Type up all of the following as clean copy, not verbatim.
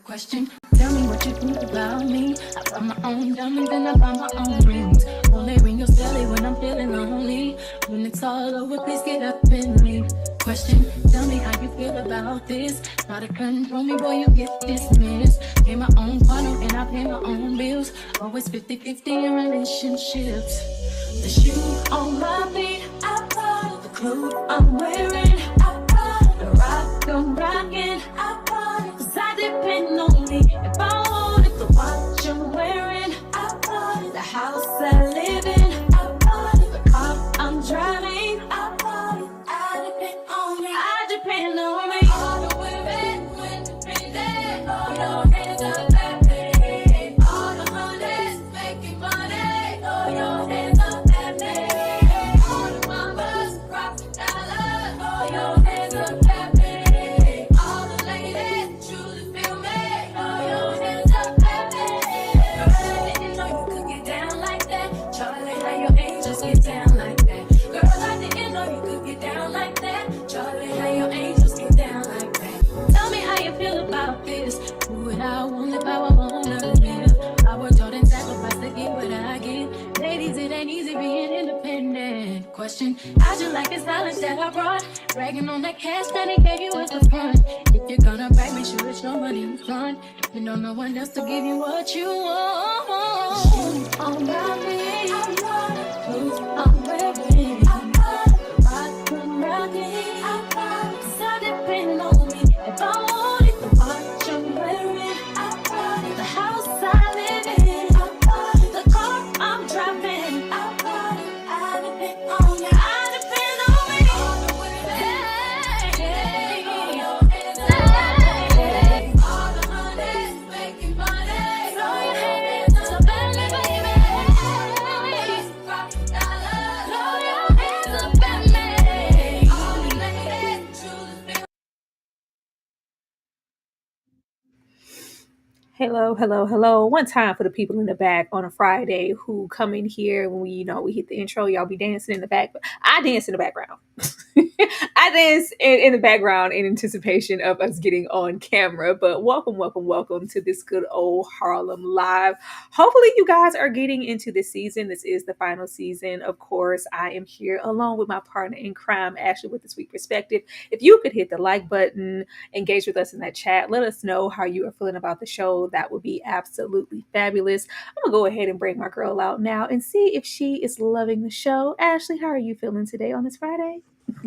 Question, tell me what you think about me. I buy my own diamonds and I buy my own rings. Only ring your celly when I'm feeling lonely. When it's all over, please get up and leave. Question, tell me how you feel about this. Try to control me, boy, you get dismissed. Pay my own partner and I pay my own bills. Always 50-50 in relationships. The shoe on my feet, I bought the clothes I'm wearing. I bought the rock I'm rocking. I bought it 'cause I depend on me. If I wanted the watch I'm wearing, I bought it. The house I live in, I bought it. The car I'm driving, I bought it. I depend on me. I depend on me. All the women independent. All your hands up, baby. All the honeys making money. All your hands up, baby. All the mamas rocking dollars. All your hands up, baby. All the ladies truly feel me. All your hands up, baby. Girl, I didn't know you could get down like that. Charlie, how your angels get down like that. Girl, I didn't know you could get down like that. Charlie, how your angels get down like that. Tell me how you feel about this. Do what I want, live how I wanna live. I worked hard and sacrificed to get what I get. Ladies, it ain't easy being independent. Question, how'd you like this knowledge that I brought? Bragging on that cash that he gave you at the front. If you're gonna brag, make sure it's your money in front. You know no one else to give you what you want. Shoes on my feet, clothes I'm wearing. Rock I'm rocking, 'cause I depend on me. If I want it, the watch I'm wearing, I bought it. The house I live in, I bought it. The car I'm driving, I bought it. I depend on you. I depend on me. All the women, hey, all your hands up, hey. All the honeys making money. Throw your hands up, baby. Rockin' dollars. Throw your hands up, baby. All the ladies truly feel. Hello, hello, hello. One time for the people in the back on a Friday who come in here when we hit the intro, y'all be dancing in the back. I dance in the background. I dance in the background in anticipation of us getting on camera. But welcome, welcome, welcome to this good old Harlem Live. Hopefully, you guys are getting into this season. This is the final season. Of course, I am here alone with my partner in crime, Ashley, with the sweet perspective. If you could hit the like button, engage with us in that chat, let us know how you are feeling about the show. That would be absolutely fabulous. I'm gonna go ahead and bring my girl out now and see if she is loving the show. Ashley, how are you feeling today on this Friday?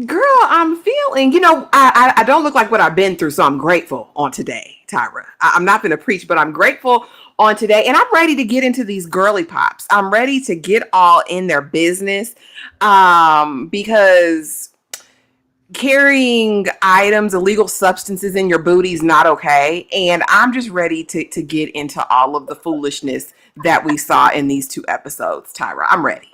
Girl, I'm feeling, I don't look like what I've been through, so I'm grateful on today, Tyra. I'm not going to preach, but I'm grateful on today, and I'm ready to get into these girly pops. I'm ready to get all in their business because carrying items, illegal substances in your booty is not okay, and I'm just ready to get into all of the foolishness that we saw in these 2 episodes, Tyra. I'm ready.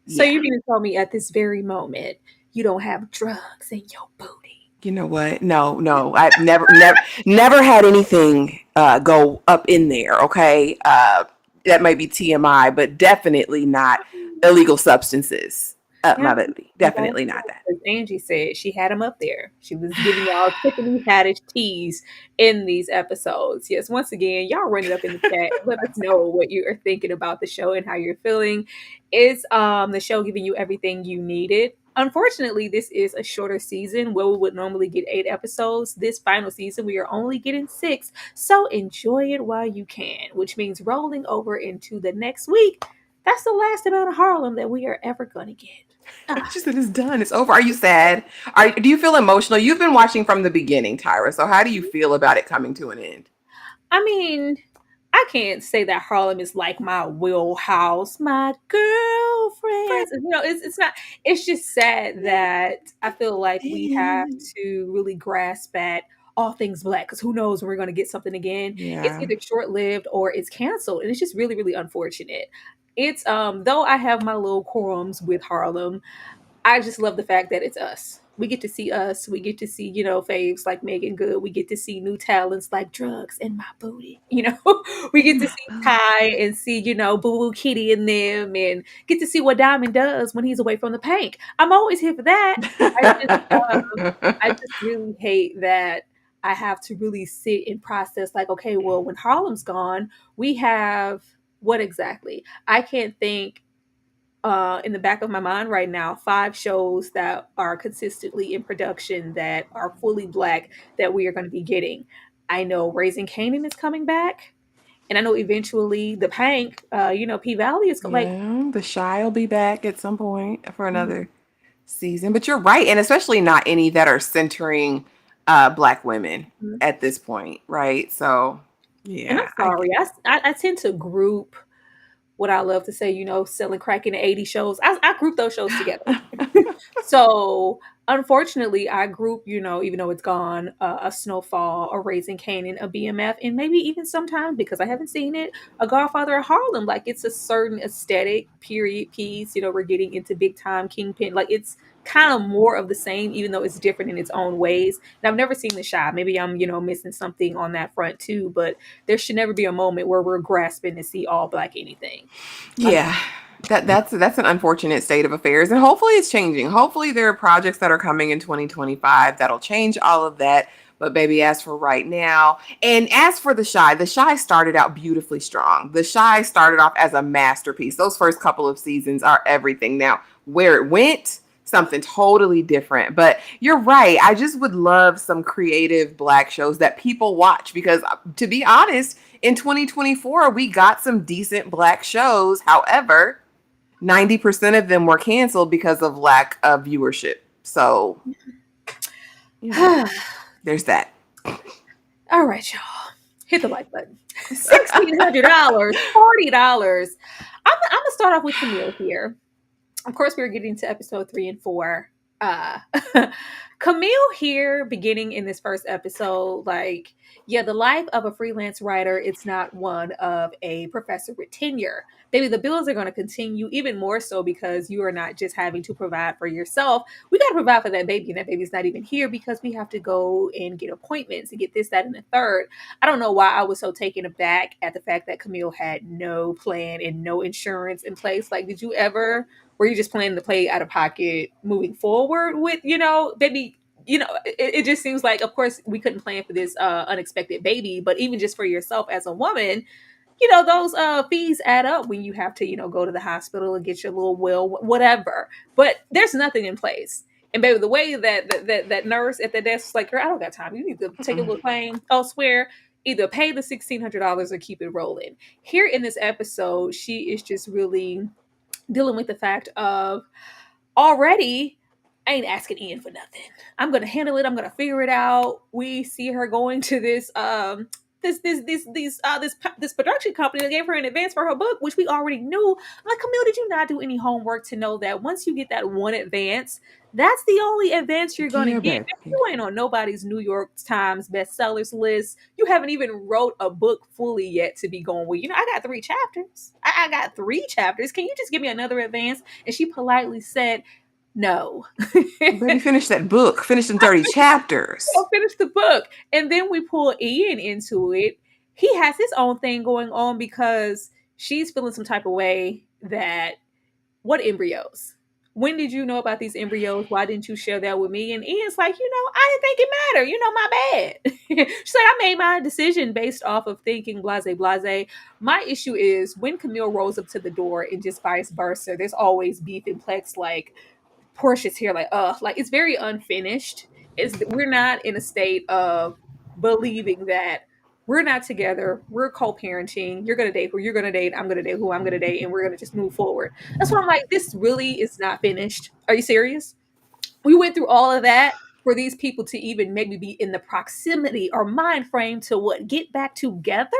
So you mean to tell me at this very moment you don't have drugs in your booty? You know what? No. I've never had anything go up in there. Okay, that might be TMI, but definitely not illegal substances up my booty. Definitely not that. As Angie said, she had them up there. She was giving y'all Tiffany Haddish teas in these episodes. Yes, once again, y'all run it up in the chat. Let us know what you are thinking about the show and how you're feeling. Is the show giving you everything you needed? Unfortunately, this is a shorter season where we would normally get 8 episodes. This final season, we are only getting 6. So enjoy it while you can, which means rolling over into the next week. That's the last amount of Harlem that we are ever going to get. She said it's done. It's over. Are you sad? Do you feel emotional? You've been watching from the beginning, Tyra. So how do you feel about it coming to an end? I mean, I can't say that Harlem is like my wheelhouse, my girlfriends. It's not. It's just sad that I feel like we have to really grasp at all things black, because who knows when we're going to get something again. Yeah. It's either short-lived or it's canceled, and it's just really, really unfortunate. It's though I have my little qualms with Harlem, I just love the fact that it's us. We get to see us. We get to see, faves like Megan Good. We get to see new talents like Drugs in My Booty. We get to see Ty and see, Boo Boo Kitty in them, and get to see what Diamond does when he's away from the paint. I'm always here for that. I just really hate that I have to really sit and process like, okay, well, when Harlem's gone, we have what exactly? I can't think in the back of my mind right now 5 shows that are consistently in production that are fully black that we are going to be getting. I know Raising Canaan is coming back, and I know eventually the Pank, P Valley is like. Yeah, the Shy will be back at some point for another season. But you're right, and especially not any that are centering black women Mhm. at this point, right? So And I'm yeah, I sorry, get it. I tend to group what I love to say, selling crack in the 80 shows. I group those shows together. So unfortunately, I group, even though it's gone, a Snowfall, a Raising Canaan, a BMF, and maybe even sometimes because I haven't seen it, a Godfather of Harlem. Like it's a certain aesthetic period piece. We're getting into big time Kingpin. Like it's kind of more of the same, even though it's different in its own ways. And I've never seen The Shy. Maybe I'm, missing something on that front too. But there should never be a moment where we're grasping to see all black anything. Like, Yeah. That's an unfortunate state of affairs, and hopefully it's changing. Hopefully there are projects that are coming in 2025 that'll change all of that. But baby, as for right now, and as for the Shy started out beautifully strong. The Shy started off as a masterpiece. Those first couple of seasons are everything. Now, where it went, something totally different. But you're right. I just would love some creative black shows that people watch because, to be honest, in 2024 we got some decent black shows. However, 90% of them were canceled because of lack of viewership. So, you know, there's that. all right, y'all. Hit the like button. $1,600, $40. I'm gonna start off with Camille here. Of course, we're getting to episode 3 and 4. Uh, Camille here, beginning in this first episode, like, yeah, the life of a freelance writer, it's not one of a professor with tenure. Baby, the bills are going to continue even more so because you are not just having to provide for yourself. We got to provide for that baby, and that baby's not even here because we have to go and get appointments and get this, that, and the third. I don't know why I was so taken aback at the fact that Camille had no plan and no insurance in place. Like, did you ever were you just planning to play out of pocket moving forward with, baby, it just seems like, of course, we couldn't plan for this unexpected baby, but even just for yourself as a woman, those fees add up when you have to, go to the hospital and get your little will, whatever. But there's nothing in place. And baby, the way that nurse at the desk was like, girl, I don't got time. You need to take a little claim elsewhere. Either pay the $1,600 or keep it rolling. Here in this episode, she is just really dealing with the fact of already I ain't asking Ian for nothing. I'm gonna handle it. I'm gonna figure it out. We see her going to this production company that gave her an advance for her book, which we already knew. I'm like, Camille, did you not do any homework to know that once you get that one advance, that's the only advance you're gonna Yeah, get? baby. You ain't on nobody's New York Times bestsellers list. You haven't even wrote a book fully yet to be going with. I got 3 chapters. I got 3 chapters. Can you just give me another advance? And she politely said, no. Baby, finish that book. Finish them 30 chapters. I'll finish the book. And then we pull Ian into it. He has his own thing going on because she's feeling some type of way that what embryos? When did you know about these embryos? Why didn't you share that with me? And Ian's like, I didn't think it mattered. My bad. She's like, I made my decision based off of thinking blase, blase. My issue is when Camille rolls up to the door and just vice versa, there's always beef and plex like, Porsha's here, like it's very unfinished. We're not in a state of believing that we're not together, we're co-parenting, you're gonna date who you're gonna date, I'm gonna date who I'm gonna date, and we're gonna just move forward. That's why I'm like, this really is not finished. Are you serious? We went through all of that for these people to even maybe be in the proximity or mind frame to what get back together.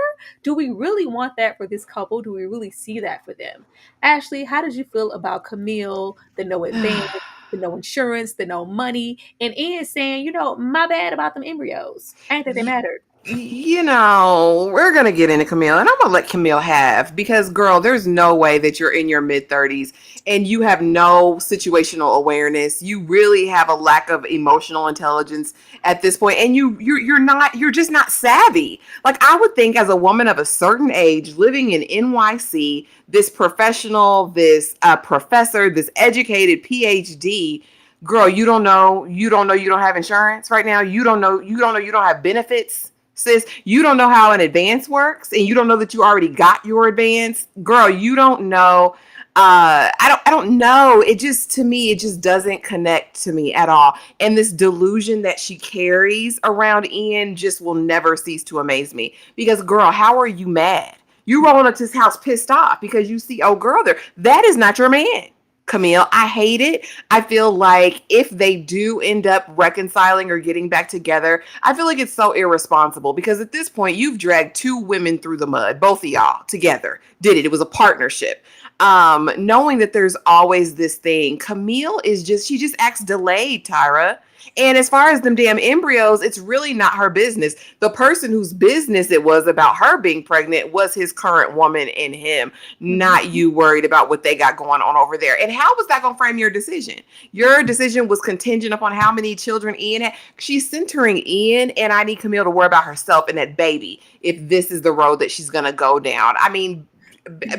Do we really want that for this couple? Do we really see that for them? Ashley, how did you feel about Camille, the no advance, the no insurance, the no money, and Ian saying, my bad about them embryos, ain't that they mattered? We're going to get into Camille, and I'm going to let Camille have, because, girl, there's no way that you're in your mid-30s and you have no situational awareness. You really have a lack of emotional intelligence at this point, and you're just not savvy. Like, I would think as a woman of a certain age living in NYC, this professional, this professor, this educated PhD, Girl, you don't know you don't have insurance right now. You don't know you don't have benefits, sis. You don't know how an advance works, and you don't know that you already got your advance. Girl, you don't know. I don't know. It just, to me, it just doesn't connect to me at all. And this delusion that she carries around Ian just will never cease to amaze me. Because, girl, how are you mad? You rolling up to his house pissed off because you see old girl there. That is not your man, Camille. I hate it. I feel like if they do end up reconciling or getting back together, I feel like it's so irresponsible because at this point, you've dragged two women through the mud, both of y'all together. Did it? It was a partnership. Knowing that there's always this thing. Camille is just, she just acts delayed, Tyra. And as far as them damn embryos, it's really not her business. The person whose business it was about her being pregnant was his current woman and him, not you worried about what they got going on over there. And how was that going to frame your decision? Your decision was contingent upon how many children Ian had. She's centering Ian, and I need Camille to worry about herself and that baby if this is the road that she's going to go down. I mean,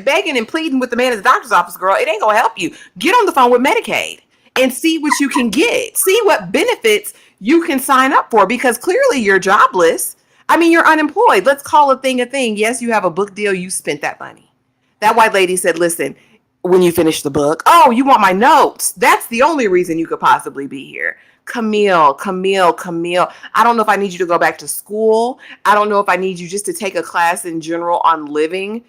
begging and pleading with the man at the doctor's office, girl, it ain't going to help you. Get on the phone with Medicaid and see what you can get. See what benefits you can sign up for, because clearly you're jobless. I mean, you're unemployed. Let's call a thing a thing. Yes, you have a book deal. You spent that money. That white lady said, listen, when you finish the book, oh, you want my notes. That's the only reason you could possibly be here. Camille. I don't know if I need you to go back to school. I don't know if I need you just to take a class in general on living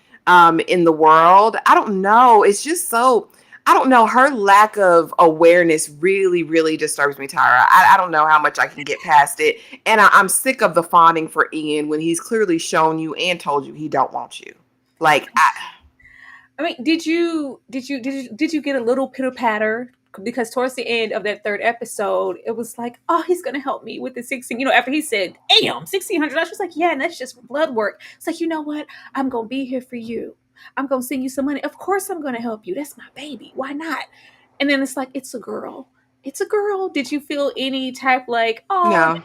in the world. I don't know. It's just so, I don't know. Her lack of awareness really, really disturbs me, Tyra. I don't know how much I can get past it. And I'm sick of the fawning for Ian when he's clearly shown you and told you he don't want you. Like, I mean, did you get a little pitter patter? Because towards the end of that third episode, it was like, oh, he's gonna help me with the 16. You know, after he said, "Damn, $1,600," I was like, yeah, and that's just blood work. It's like, you know what? I'm gonna be here for you. I'm gonna send you some money. Of course, I'm gonna help you. That's my baby. Why not? And then it's like, it's a girl. It's a girl. Did you feel any type like, oh, no.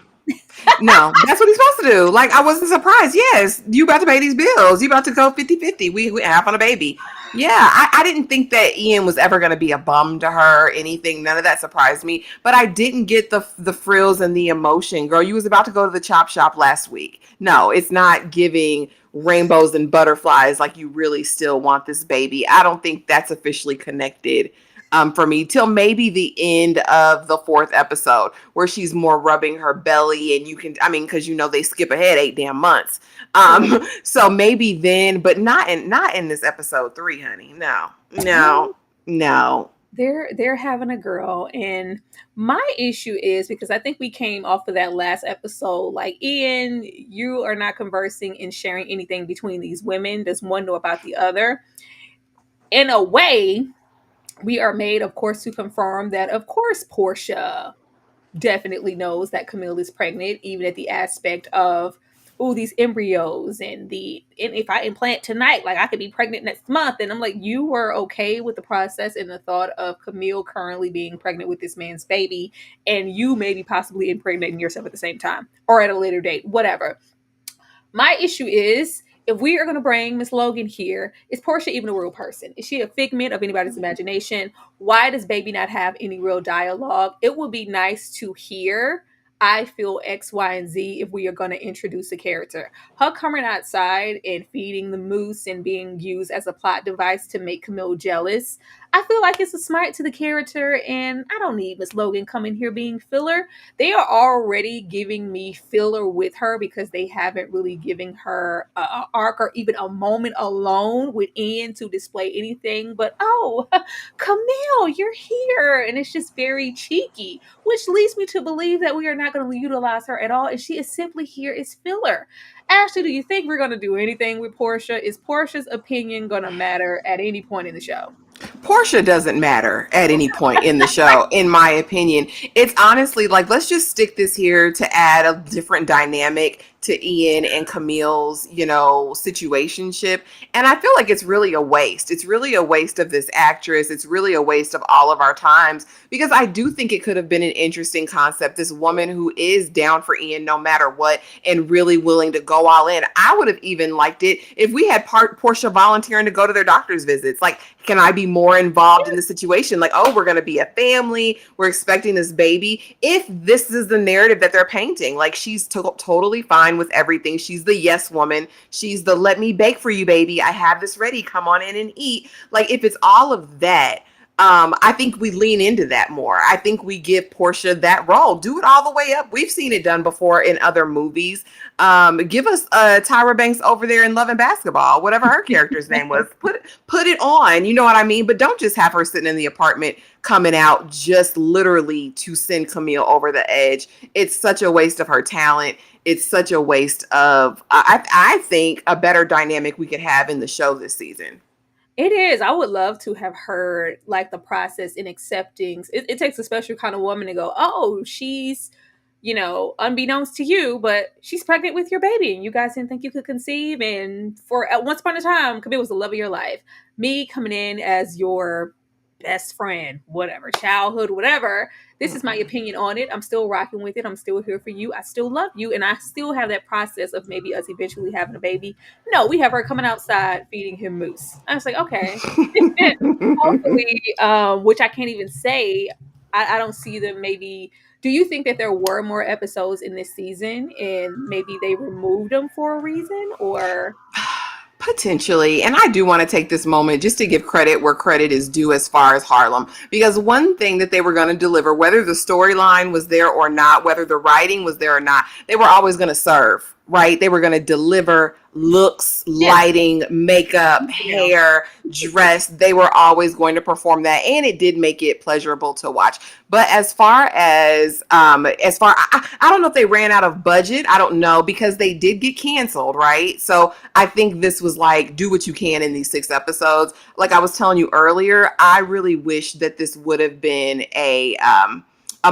No, that's what he's supposed to do. Like, I wasn't surprised. Yes, you about to pay these bills. You about to go 50-50. We half on a baby. Yeah, I didn't think that Ian was ever going to be a bum to her or anything. None of that surprised me. But I didn't get the frills and the emotion. Girl, you was about to go to the chop shop last week. No, it's not giving rainbows and butterflies like you really still want this baby. I don't think that's officially connected for me till maybe the end of the fourth episode where she's more rubbing her belly and you can, I mean, because you know they skip ahead 8 damn months. So maybe then, but not in this episode 3, honey. No. they're having a girl, and my issue is because I think we came off of that last episode like, Ian, you are not conversing and sharing anything between these women. Does one know about the other? In a way, we are made, of course, to confirm that, of course, Porsha definitely knows that Camille is pregnant, even at the aspect of, oh, these embryos and if I implant tonight, like I could be pregnant next month. And I'm like, you were okay with the process and the thought of Camille currently being pregnant with this man's baby, and you maybe possibly impregnating yourself at the same time or at a later date, whatever. My issue is, if we are going to bring Miss Logan here, is Porsha even a real person? Is she a figment of anybody's imagination? Why does baby not have any real dialogue? It would be nice to hear, I feel X, Y, and Z if we are going to introduce a character. Her coming outside and feeding the moose and being used as a plot device to make Camille jealous, I feel like it's a smite to the character, and I don't need Miss Logan coming here being filler. They are already giving me filler with her because they haven't really given her a arc or even a moment alone with Ian to display anything but, oh, Camille, you're here. And it's just very cheeky, which leads me to believe that we are not going to utilize her at all, and she is simply here as filler. Ashley, do you think we're going to do anything with Porsha? Is Porsha's opinion going to matter at any point in the show? Porsha doesn't matter at any point in the show, in my opinion. It's honestly like, let's just stick this here to add a different dynamic to Ian and Camille's, situationship. And I feel like it's really a waste. It's really a waste of this actress. It's really a waste of all of our times, because I do think it could have been an interesting concept. This woman who is down for Ian no matter what and really willing to go all in. I would have even liked it if we had Porsha volunteering to go to their doctor's visits. Like, can I be more involved in the situation? Like, oh, we're going to be a family. We're expecting this baby. If this is the narrative that they're painting, like, she's totally fine with everything. She's the yes woman. She's the let me bake for you, baby. I have this ready. Come on in and eat. Like, if it's all of that, I think we lean into that more. I think we give Porsha that role. Do it all the way up. We've seen it done before in other movies. Give us Tyra Banks over there in Love and Basketball, whatever her character's name was. Put it on. You know what I mean? But don't just have her sitting in the apartment coming out just literally to send Camille over the edge. It's such a waste of her talent. It's such a waste of, I think, a better dynamic we could have in the show this season. It is. I would love to have heard like the process in accepting. It takes a special kind of woman to go, oh, she's, unbeknownst to you, but she's pregnant with your baby and you guys didn't think you could conceive. And for at once upon a time, Camille was the love of your life. Me coming in as your best friend, whatever, childhood, whatever. This is my opinion on it. I'm still rocking with it. I'm still here for you. I still love you. And I still have that process of maybe us eventually having a baby. No, we have her coming outside feeding him moose. I was like, okay. Hopefully, which I can't even say. I don't see them maybe. Do you think that there were more episodes in this season and maybe they removed them for a reason, or? Potentially. And I do want to take this moment just to give credit where credit is due as far as Harlem, because one thing that they were going to deliver, whether the storyline was there or not, whether the writing was there or not, they were always going to serve, right? They were going to deliver looks, lighting, makeup, hair, dress. They were always going to perform that. And it did make it pleasurable to watch. But as far as, I don't know if they ran out of budget. I don't know, because they did get canceled, right? So I think this was like, do what you can in these 6 episodes. Like I was telling you earlier, I really wish that this would have been a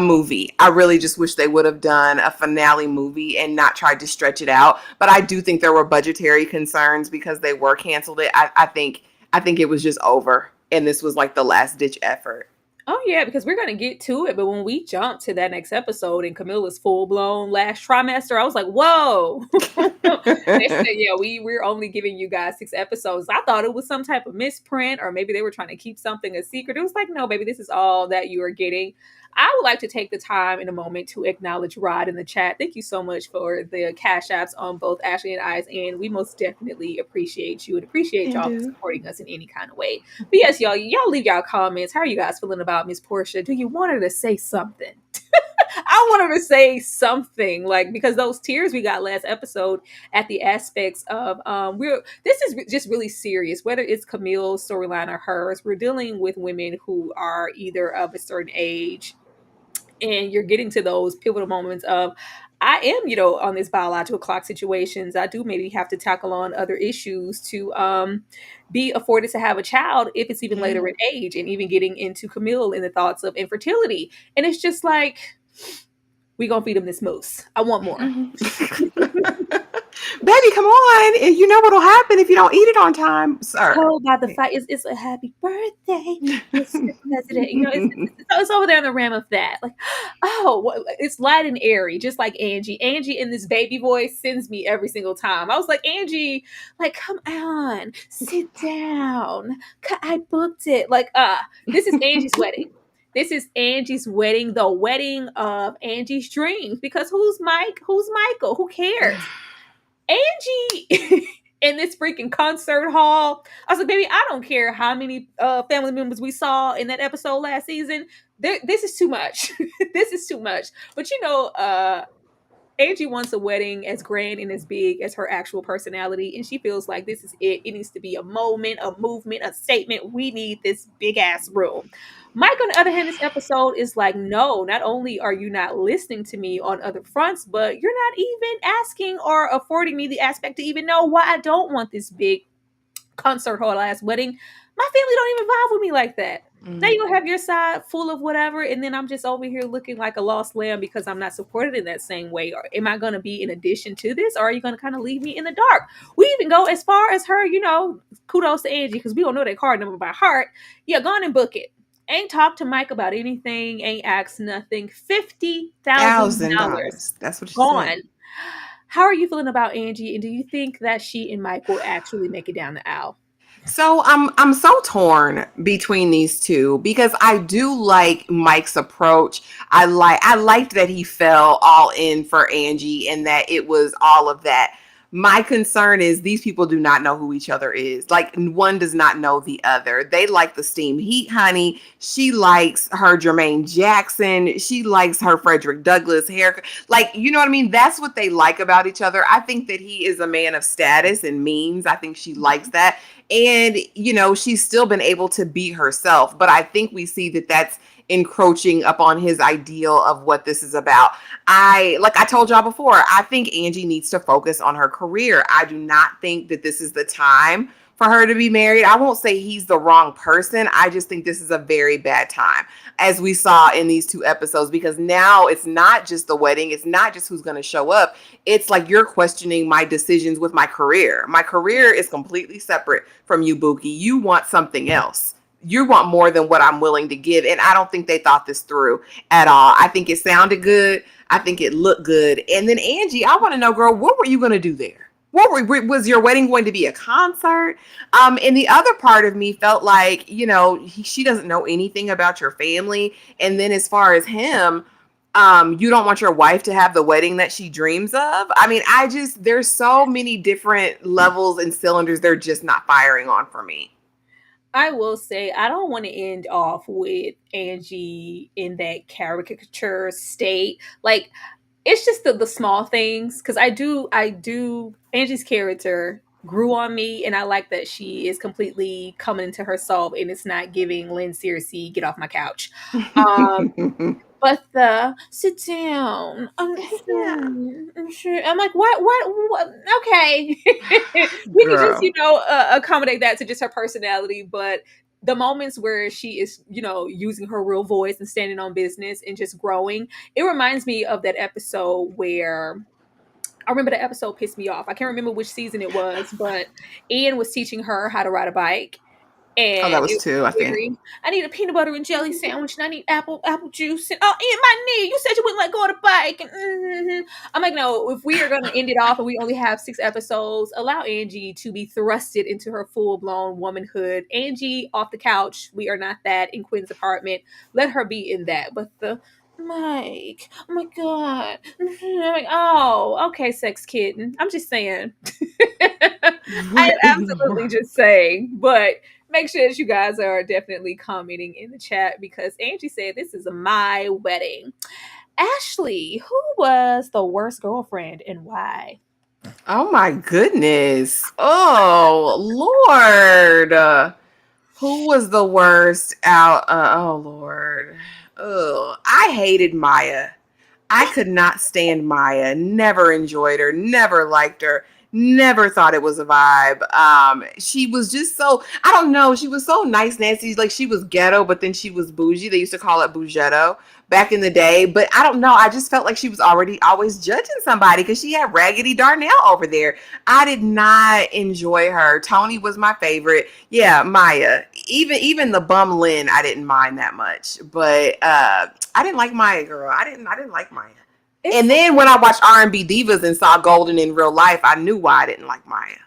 movie. I really just wish they would have done a finale movie and not tried to stretch it out. But I do think there were budgetary concerns because they were canceled. I think it was just over, and this was like the last ditch effort. Oh yeah, because we're gonna get to it. But when we jump to that next episode and Camilla's full blown last trimester, I was like, whoa. They said, yeah, we're only giving you guys 6 episodes. I thought it was some type of misprint, or maybe they were trying to keep something a secret. It was like, no, baby, this is all that you are getting. I would like to take the time in a moment to acknowledge Rod in the chat. Thank you so much for the cash apps on both Ashley and I's end. We most definitely appreciate you and appreciate y'all for supporting us in any kind of way. But yes, y'all leave y'all comments. How are you guys feeling about Miss Porsha? Do you want her to say something? I want her to say something, like, because those tears we got last episode at the aspects of this is just really serious, whether it's Camille's storyline or hers. We're dealing with women who are either of a certain age, and you're getting to those pivotal moments of, I am, on this biological clock situations. I do maybe have to tackle on other issues to be afforded to have a child if it's even later in age, and even getting into Camille and the thoughts of infertility. And it's just like, we gonna feed him this moose. I want more. Baby, come on. You know what'll happen if you don't eat it on time, sir. Oh, by the fact, it's a happy birthday, Mr. President. It's over there in the realm of that. Like, it's light and airy, just like Angie. Angie in this baby voice sends me every single time. I was like, Angie, like, come on, sit down. I booked it. Like, this is Angie's wedding. This is Angie's wedding, the wedding of Angie's dreams. Because who's Mike? Who's Michael? Who cares? Angie in this freaking concert hall. I was like, baby, I don't care how many family members we saw in that episode last season. This is too much. This is too much. But Angie wants a wedding as grand and as big as her actual personality, and she feels like this is it. It needs to be a moment, a movement, a statement. We need this big ass room. Mike, on the other hand, this episode is like, no, not only are you not listening to me on other fronts, but you're not even asking or affording me the aspect to even know why I don't want this big concert hall ass wedding. My family don't even vibe with me like that. Now Mm. you'll have your side full of whatever, and then I'm just over here looking like a lost lamb because I'm not supported in that same way. Or am I going to be in addition to this, or are you going to kind of leave me in the dark? We even go as far as her, kudos to Angie because we don't know that card number by heart. Yeah, go on and book it. Ain't talked to Mike about anything, ain't asked nothing. $50,000 $1,000. That's what she said. gone. How are you feeling about Angie, and do you think that she and Mike will actually make it down the aisle? So I'm so torn between these two because I do like Mike's approach. I liked that he fell all in for Angie and that it was all of that. My concern is these people do not know who each other is. Like one does not know the other. They like the steam heat, honey. She likes her Jermaine Jackson. She likes her Frederick Douglass hair. Like, you know what I mean? That's what they like about each other. I think that he is a man of status and means. I think she likes that. And, she's still been able to be herself. But I think we see that that's encroaching upon his ideal of what this is about. Like I told y'all before, I think Angie needs to focus on her career. I do not think that this is the time for her to be married. I won't say he's the wrong person. I just think this is a very bad time, as we saw in these 2 episodes, because now it's not just the wedding. It's not just who's going to show up. It's like you're questioning my decisions with my career. My career is completely separate from you, Buki. You want something else. You want more than what I'm willing to give. And I don't think they thought this through at all. I think it sounded good. I think it looked good. And then Angie, I want to know, girl, what were you going to do there? Was your wedding going to be a concert? And the other part of me felt like, she doesn't know anything about your family. And then as far as him, you don't want your wife to have the wedding that she dreams of. I mean, there's so many different levels and cylinders they're just not firing on for me. I will say I don't want to end off with Angie in that caricature state. Like it's just the small things because I do Angie's character grew on me and I like that she is completely coming into herself and it's not giving Lynn Searcy get off my couch. Um but the sit down. Yeah, I'm sure. I'm like, what? Okay, we can just girl. accommodate that to just her personality. But the moments where she is, using her real voice and standing on business and just growing, it reminds me of that episode where I remember the episode pissed me off. I can't remember which season it was, but Ian was teaching her how to ride a bike Oh, that and was it 2, I was think. very. I need a peanut butter and jelly sandwich, and I need apple juice. And Ian, my knee. You said you wouldn't let go of the bike. And I'm like, no. If we are going to end it off, and we only have 6 episodes, allow Angie to be thrusted into her full blown womanhood. Angie off the couch. We are not that in Quinn's apartment. Let her be in that. But the Mike, oh my god, I'm like, oh, okay, sex kitten. I'm just saying. I am absolutely just saying, but make sure that you guys are definitely commenting in the chat because Angie said this is my wedding. Ashley, who was the worst girlfriend and why? Oh my goodness. Oh Lord. Who was the worst out? Oh Lord. Oh, I hated Maya. I could not stand Maya. Never enjoyed her. Never liked her. Never thought it was a vibe. She was just so, I don't know. She was so nice, Nancy. Like she was ghetto, but then she was bougie. They used to call it bougetto back in the day. But I don't know. I just felt like she was already always judging somebody because she had Raggedy Darnell over there. I did not enjoy her. Tony was my favorite. Yeah, Maya. Even the bum Lynn, I didn't mind that much. But I didn't like Maya, girl. I didn't like Maya. And then when I watched R&B Divas and saw Golden in real life, I knew why I didn't like Maya.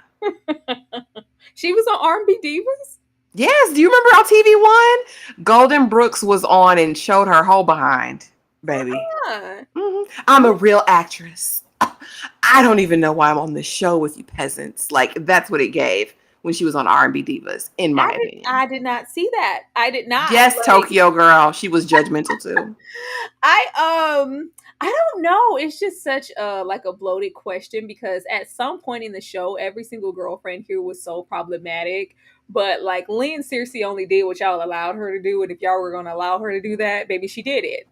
She was on R&B Divas? Yes, do you remember on TV1? Golden Brooks was on and showed her whole behind, baby. Mm-hmm. I'm a real actress. I don't even know why I'm on this show with you peasants. Like, that's what it gave when she was on R&B Divas, in my opinion. I did not see that. I did not. Yes, Tokyo girl. She was judgmental too. I don't know. It's just such a bloated question because at some point in the show, every single girlfriend here was so problematic. But like Lynn seriously only did what y'all allowed her to do, and if y'all were gonna allow her to do that, baby, she did it.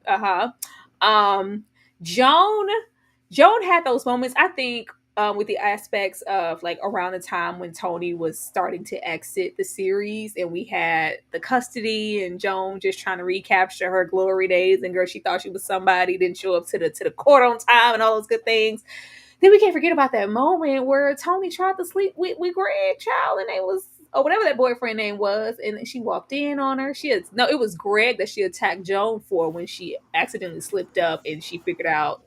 Joan had those moments. I think with the aspects of like around the time when Tony was starting to exit the series, and we had the custody and Joan just trying to recapture her glory days, and girl, she thought she was somebody, didn't show up to the court on time and all those good things. Then we can't forget about that moment where Tony tried to sleep with Greg Child, and they was, or whatever that boyfriend name was, and she walked in on her. It was Greg that she attacked Joan for when she accidentally slipped up and she figured out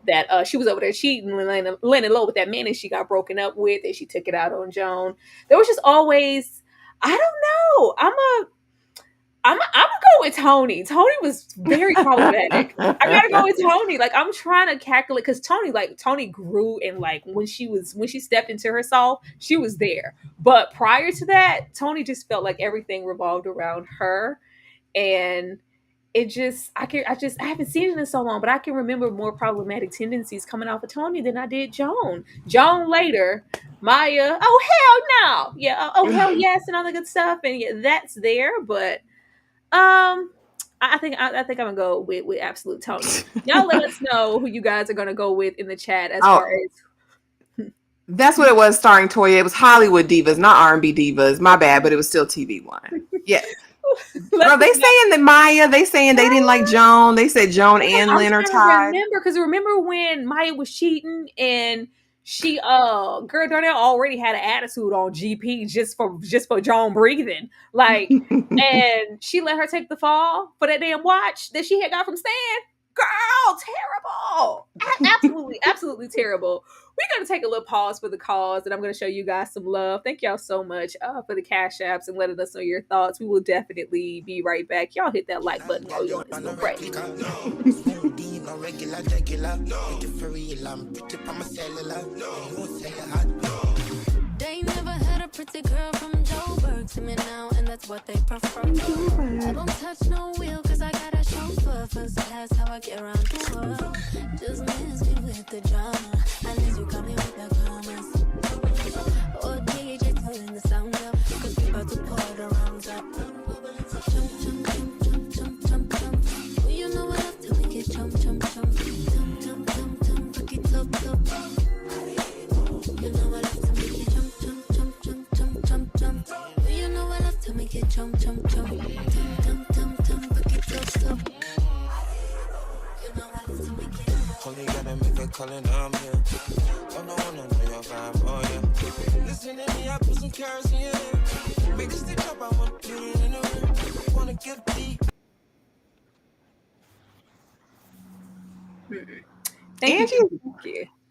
that she was over there cheating and laying low with that man and she got broken up with, and she took it out on Joan. There was just always, I don't know. I'm gonna go with Tony. Tony was very problematic. I gotta go with Tony. Like, I'm trying to calculate, because Tony grew, and like when she stepped into herself, she was there. But prior to that, Tony just felt like everything revolved around her, and I haven't seen it in so long, but I can remember more problematic tendencies coming off of Tony than I did Joan. Joan later, Maya, oh hell no, yeah, oh hell yes, and all the good stuff, and yeah, that's there, but I think I'm gonna go with absolute Tony. Y'all let us know who you guys are gonna go with in the chat as far as. That's what it was, starring Toya. It was Hollywood divas, not R&B divas. My bad, but it was still TV one. Yeah. Well, they saying that Maya, they saying they didn't like Joan. They said Joan and Lynn are tied. Remember when Maya was cheating and she girl Darnell already had an attitude on GP just for Joan breathing. Like, and she let her take the fall for that damn watch that she had got from Stan. Girl, terrible. Absolutely terrible. We're going to take a little pause for the cause, and I'm going to show you guys some love. Thank y'all so much for the cash apps and letting us know your thoughts. We will definitely be right back. Y'all hit that like button while you're on this little break. They never had a pretty girl from Joburg to me now, and that's what they prefer. I don't touch no wheel, cause I got a chauffeur. First class, how I get around the world. Just miss me with the drama, unless you come here with the comments. Oh, DJ turn the sound up, cause we about to pour the rounds up. Jump, jump, jump, jump, jump, jump, jump. Well, you know what I have to make it jump, jump, jump. Jump, jump, jump, jump, pick it up, up. You know what I have to make it jump, jump, jump, jump, jump, jump, jump. Well, you know I love to make it jump, jump, jump. Jump, jump, jump, jump, pick it up, up. You know I love to make it. Only gotta make a call and I'm here. Oh, no, no, no, your vibe, oh yeah. Listen to me, I put some kerosene in it. Make this stitch up, I want to put it in the room. Wanna get deep. Thank you.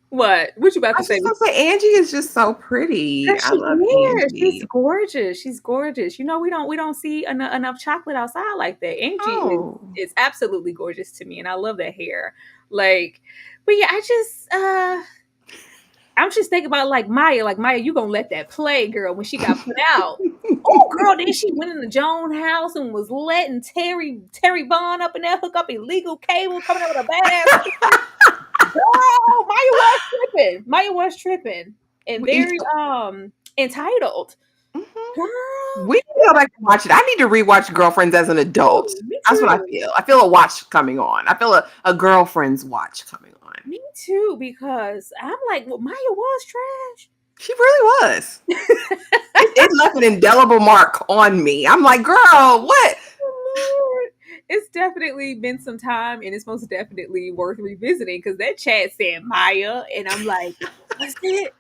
What you about to say? Angie is just so pretty. I love Angie. She's gorgeous. She's gorgeous. You know, we don't see enough chocolate outside like that. Angie is absolutely gorgeous to me, and I love that hair. Like, but yeah, I'm just thinking about like Maya, you gonna let that play, girl, when she got put out. Oh, girl, then she went in the Joan house and was letting Terry Vaughn up in there hook up illegal cable, coming out with a badass. Girl, Maya was tripping and very entitled. Mm-hmm. We need to go back and watch it. I need to rewatch Girlfriends as an adult. That's what I feel. I feel a watch coming on. I feel a Girlfriends watch coming on. Me too, because I'm like, well, Maya was trash. She really was. it left an indelible mark on me. I'm like, girl, what? Oh, Lord. It's definitely been some time, and it's most definitely worth revisiting, because that chat said Maya, and I'm like, what's it?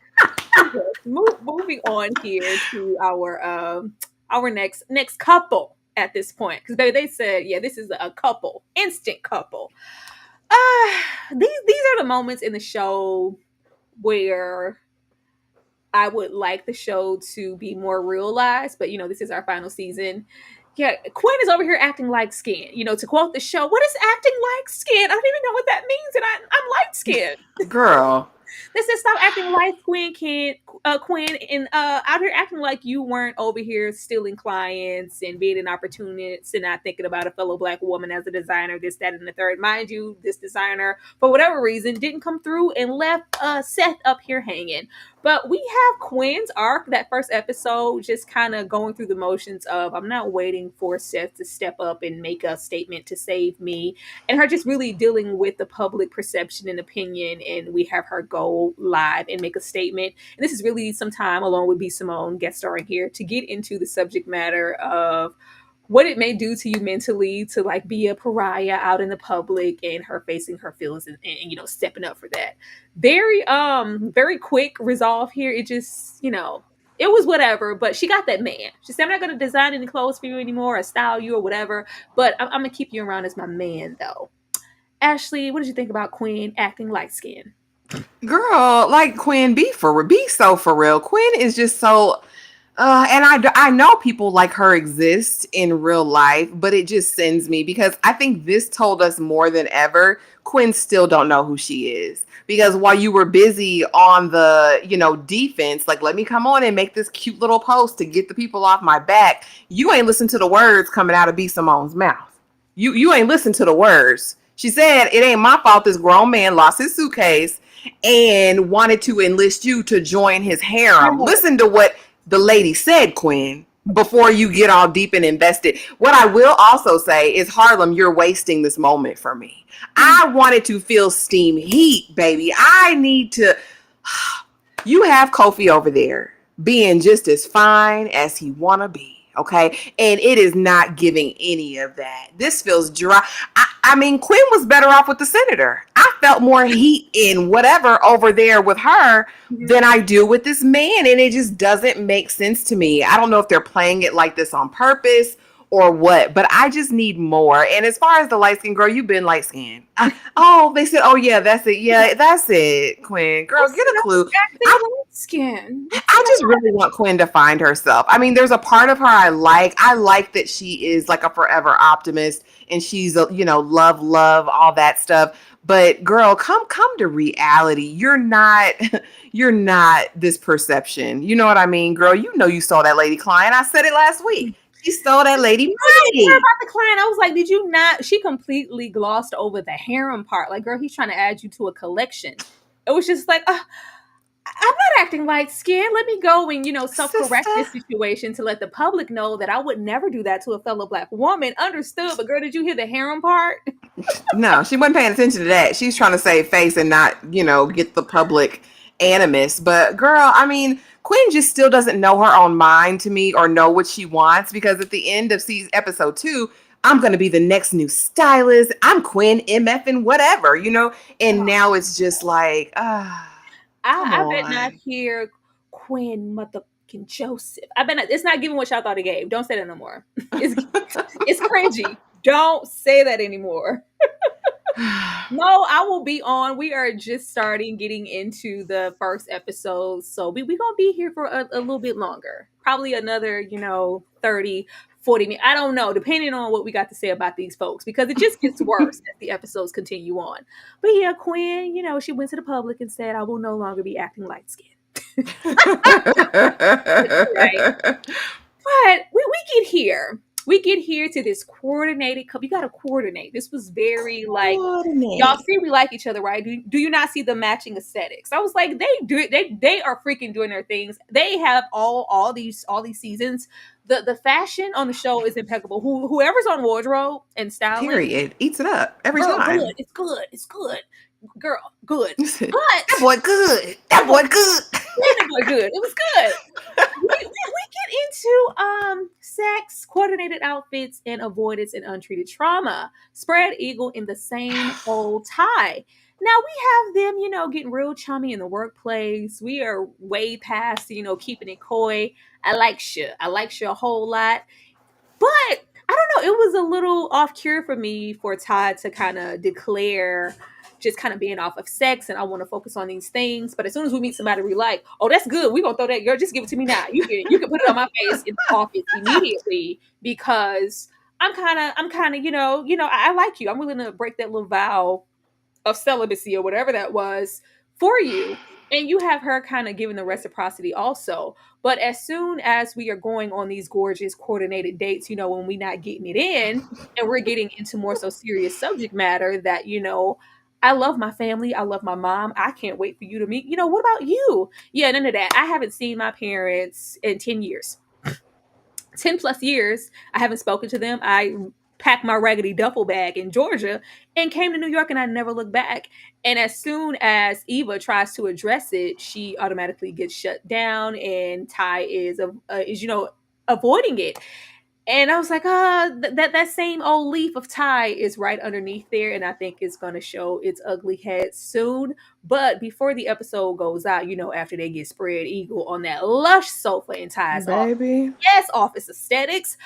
Moving on here to our next couple at this point, because they said, yeah, this is a couple, instant couple. These are the moments in the show where I would like the show to be more realized, but this is our final season. Yeah, Quinn is over here acting like skin. To quote the show, what is acting like skin? I don't even know what that means, and I'm light skinned. Girl. They said stop acting like Quinn, and out here acting like you weren't over here stealing clients and being an opportunist and not thinking about a fellow Black woman as a designer, this, that, and the third. Mind you, this designer, for whatever reason, didn't come through and left Seth up here hanging. But we have Quinn's arc, that first episode, just kind of going through the motions of, I'm not waiting for Seth to step up and make a statement to save me. And her just really dealing with the public perception and opinion. And we have her go go live and make a statement. And this is really some time, along with B. Simone guest starring here, to get into the subject matter of what it may do to you mentally to like be a pariah out in the public, and her facing her feelings and stepping up for that. Very quick resolve here. It just, it was whatever, but she got that man. She said, I'm not going to design any clothes for you anymore or style you or whatever, but I'm going to keep you around as my man though. Ashley, what did you think about Quinn acting light skinned? Girl, like Quinn, be so for real. Quinn is just so and I know people like her exist in real life, but it just sends me because I think this told us more than ever. Quinn still don't know who she is because while you were busy on the defense, like let me come on and make this cute little post to get the people off my back, you ain't listen to the words coming out of B. Simone's mouth. You ain't listen to the words. She said it ain't my fault this grown man lost his suitcase and wanted to enlist you to join his harem. Listen to what the lady said, Quinn, before you get all deep and invested. What I will also say is, Harlem, you're wasting this moment for me. I wanted to feel steam heat, baby. I need to. You have Kofi over there being just as fine as he want to be. Okay. And it is not giving any of that. This feels dry. I mean, Quinn was better off with the senator. I felt more heat in whatever over there with her than I do with this man. And it just doesn't make sense to me. I don't know if they're playing it like this on purpose or what, but I just need more. And as far as the light skin girl, you've been light skinned. Oh, they said, oh yeah, that's it. Yeah, that's it, Quinn. Girl, get a clue. Skin. I just really want Quinn to find herself. I mean, there's a part of her I like. I like that she is like a forever optimist and she's love, all that stuff. But girl, come to reality. You're not this perception. You know what I mean, girl? You stole that lady client. I said it last week. She stole that lady money. I didn't care about the client. I was like, did you not? She completely glossed over the harem part. Like, girl, he's trying to add you to a collection. It was just like, I'm not acting light skinned. Let me go and, self-correct this situation to let the public know that I would never do that to a fellow Black woman. Understood. But girl, did you hear the harem part? No, she wasn't paying attention to that. She's trying to save face and not, get the public animus. But girl, I mean, Quinn just still doesn't know her own mind to me or know what she wants because at the end of episode 2, I'm going to be the next new stylist. I'm Quinn MF and whatever, and now it's just like, I bet not hear Quinn motherfucking Joseph. I bet not, it's not giving what y'all thought it gave. Don't say that no more. It's cringy. Don't say that anymore. No, I will be on. We are just getting into the first episode. So we're going to be here for a little bit longer. Probably another, 30, 40 minutes. I don't know, depending on what we got to say about these folks, because it just gets worse as the episodes continue on. But yeah, Quinn, she went to the public and said, I will no longer be acting light skinned. Right. But we get here. We get here to this coordinated couple. You got to coordinate. This was very y'all see we like each other, right? Do you not see the matching aesthetics? I was like, they are freaking doing their things. They have all these seasons. The fashion on the show is impeccable. Whoever's on wardrobe and styling, period, eats it up every time. Good. It's good. Girl, good. But that boy good. That boy good. That boy good. It was good. We get into sex, coordinated outfits, and avoidance and untreated trauma. Spread eagle in the same old tie. Now we have them, getting real chummy in the workplace. We are way past, keeping it coy. I like you a whole lot. But I don't know, it was a little off cure for me for Todd to kind of declare just kind of being off of sex and I want to focus on these things. But as soon as we meet somebody we like, oh, that's good. We're going to throw that, girl. Just give it to me now. You can put it on my face in the office immediately because I'm kind of, I like you. I'm willing to break that little vow of celibacy or whatever that was for you. And you have her kind of giving the reciprocity also. But as soon as we are going on these gorgeous coordinated dates, when we're not getting it in and we're getting into more so serious subject matter that, I love my family. I love my mom. I can't wait for you to meet. What about you? Yeah, none of that. I haven't seen my parents in 10 years. 10 plus years. I haven't spoken to them. I packed my raggedy duffel bag in Georgia and came to New York, and I never looked back. And as soon as Eva tries to address it, she automatically gets shut down, and Tai is avoiding it. And I was like, that same old leaf of Tai is right underneath there, and I think it's gonna show its ugly head soon. But before the episode goes out, after they get spread eagle on that lush sofa in Tai's office, Baby. yes, office aesthetics,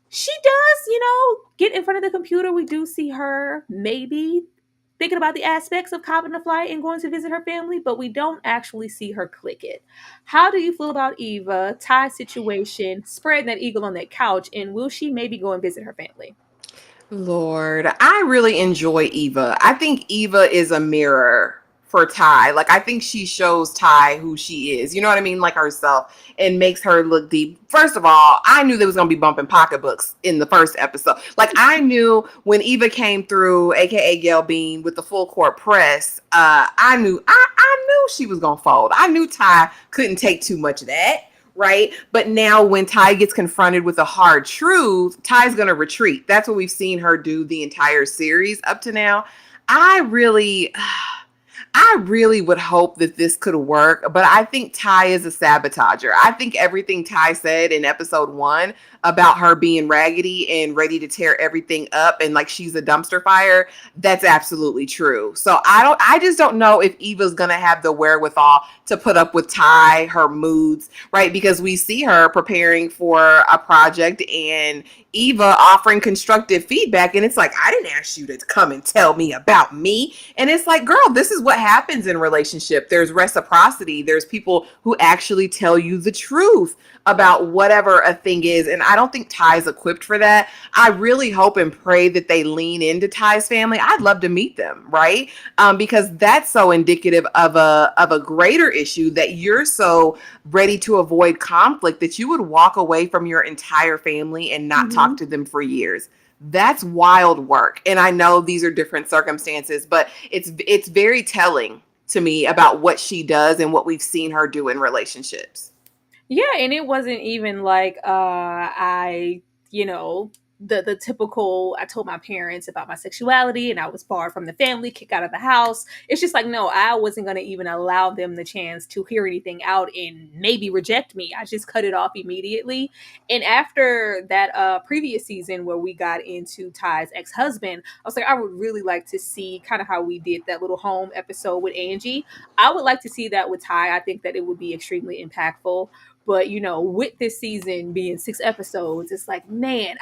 she does, get in front of the computer. We do see her maybe thinking about the aspects of copping a flight and going to visit her family, but we don't actually see her click it. How do you feel about Eva, Ty's situation, spreading that eagle on that couch, and will she maybe go and visit her family? Lord, I really enjoy Eva. I think Eva is a mirror for Tai. Like, I think she shows Tai who she is. You know what I mean? Like herself, and makes her look deep. First of all, I knew there was going to be bumping pocketbooks in the first episode. Like, I knew when Eva came through, aka Gail Bean, with the full court press, I knew she was going to fold. I knew Tai couldn't take too much of that. Right. But now when Tai gets confronted with a hard truth, Ty's going to retreat. That's what we've seen her do the entire series up to now. I really, I really would hope that this could work, but I think Tai is a sabotager. I think everything Tai said in episode 1 about her being raggedy and ready to tear everything up and like she's a dumpster fire, that's absolutely true. So I just don't know if Eva's going to have the wherewithal to put up with Tai, her moods, right? Because we see her preparing for a project and Eva offering constructive feedback, and it's like, I didn't ask you to come and tell me about me. And it's like, girl, this is what happens in relationship. There's reciprocity. There's people who actually tell you the truth about whatever a thing is. And I don't think Ty's equipped for that. I really hope and pray that they lean into Ty's family. I'd love to meet them, right? Because that's so indicative of a greater issue, that you're so ready to avoid conflict that you would walk away from your entire family and not talk to them for years. That's wild work. And I know these are different circumstances, but it's very telling to me about what she does and what we've seen her do in relationships. Yeah, and it wasn't even like I, the typical I told my parents about my sexuality and I was barred from the family, kicked out of the house. It's just like, no, I wasn't going to even allow them the chance to hear anything out and maybe reject me. I just cut it off immediately. And after that previous season where we got into Ty's ex-husband, I was like, I would really like to see kind of how we did that little home episode with Angie. I would like to see that with Ty. I think that it would be extremely impactful. But with this season being 6 episodes, it's like, man,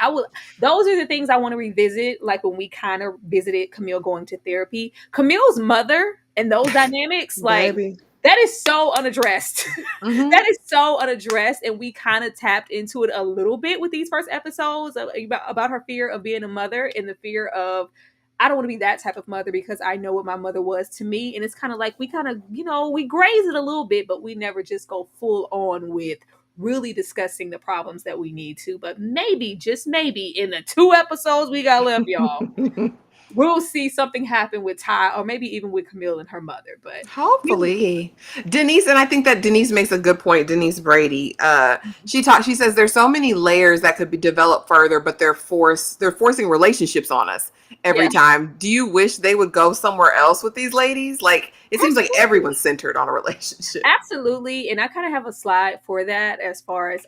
those are the things I want to revisit. Like when we kind of visited Camille going to therapy, Camille's mother and those dynamics, like Baby. that is so unaddressed. Mm-hmm. That is so unaddressed. And we kind of tapped into it a little bit with these first episodes about her fear of being a mother and the fear of, I don't want to be that type of mother because I know what my mother was to me. And it's kind of like we kind of, we graze it a little bit, but we never just go full on with really discussing the problems that we need to. But maybe, just maybe, in the 2 episodes we got left, y'all, we'll see something happen with Ty, or maybe even with Camille and her mother. But Hopefully. Denise, and I think that Denise makes a good point, Denise Brady. She says there's so many layers that could be developed further, but they're forcing relationships on us every time. Do you wish they would go somewhere else with these ladies? Like, it seems like everyone's centered on a relationship. Absolutely. And I kind of have a slide for that as far as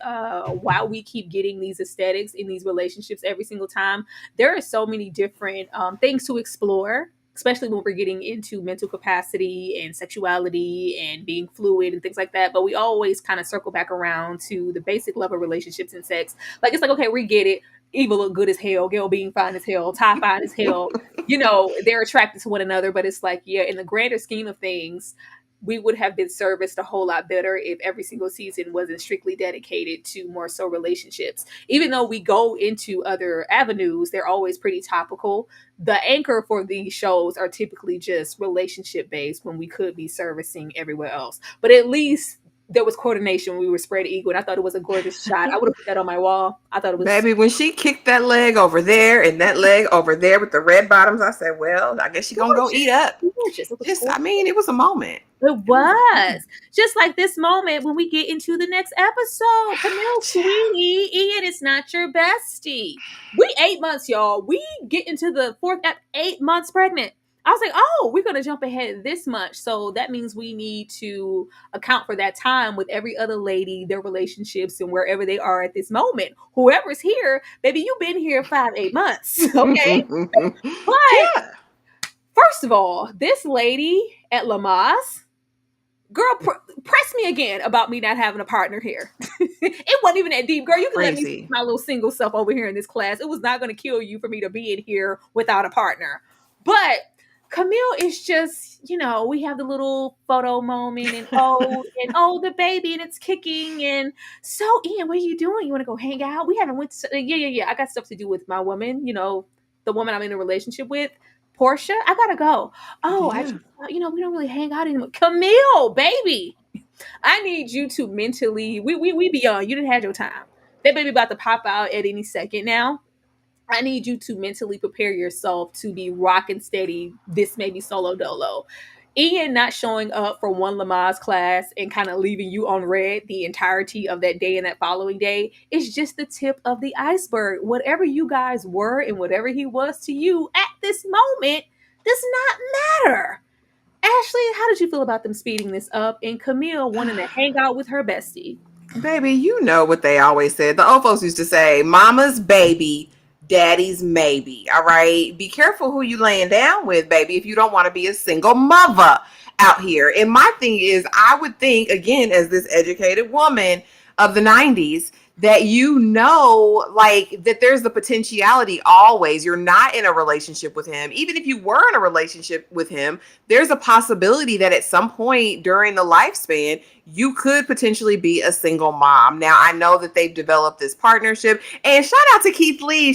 why we keep getting these aesthetics in these relationships every single time. There are so many different things to explore, especially when we're getting into mental capacity and sexuality and being fluid and things like that. But we always kind of circle back around to the basic level of relationships and sex. Like, it's like, okay, we get it. Eva look good as hell. Gail Bean fine as hell. Ty fine as hell. They're attracted to one another. But it's like, yeah, in the grander scheme of things, we would have been serviced a whole lot better if every single season wasn't strictly dedicated to more so relationships. Even though we go into other avenues, they're always pretty topical. The anchor for these shows are typically just relationship based when we could be servicing everywhere else. But at least there was coordination when we were spread eagle, and I thought it was a gorgeous shot. I would have put that on my wall. I thought it was Baby, when she kicked that leg over there and that leg over there with the red bottoms, I said, well, I guess she's going to go eat up. gorgeous. It was Just, gorgeous. I mean, it was a moment. It was just like this moment when we get into the next episode. Camille, sweetie, Ian is not your bestie. We 8 months, y'all. We get into the fourth 8 months pregnant. I was like, oh, we're gonna jump ahead this much, so that means we need to account for that time with every other lady, their relationships, and wherever they are at this moment. Whoever's here, baby, you've been here 5-8 months, okay? But Yeah. first of all, this lady at Lamaze, girl, press me again about me not having a partner here. It wasn't even that deep, girl. You can let me see my little single self over here in this class. It was not going to kill you for me to be in here without a partner. But Camille is just, we have the little photo moment and the baby and it's kicking. And so, Ian, what are you doing? You want to go hang out? We haven't went to, yeah. I got stuff to do with my woman, the woman I'm in a relationship with. Porsha, I gotta go. Oh, Yeah. we don't really hang out anymore. Camille, baby, I need you to mentally. We beyond. You didn't have your time. That baby about to pop out at any second now. I need you to mentally prepare yourself to be rocking steady. This may be solo dolo. Ian not showing up for one Lamaze class and kind of leaving you on red the entirety of that day and that following day is just the tip of the iceberg. Whatever you guys were and whatever he was to you at this moment does not matter. Ashley, how did you feel about them speeding this up and Camille wanting to hang out with her bestie? Baby, you know what they always said. The old folks used to say, mama's baby, daddy's maybe. All right? Be careful who you laying down with, baby, if you don't want to be a single mother out here. And my thing is, I would think, again, as this educated woman of the 90s, that like that there's the potentiality always. You're not in a relationship with him. Even if you were in a relationship with him, there's a possibility that at some point during the lifespan, you could potentially be a single mom. Now, I know that they've developed this partnership, and shout out to Keith Lee.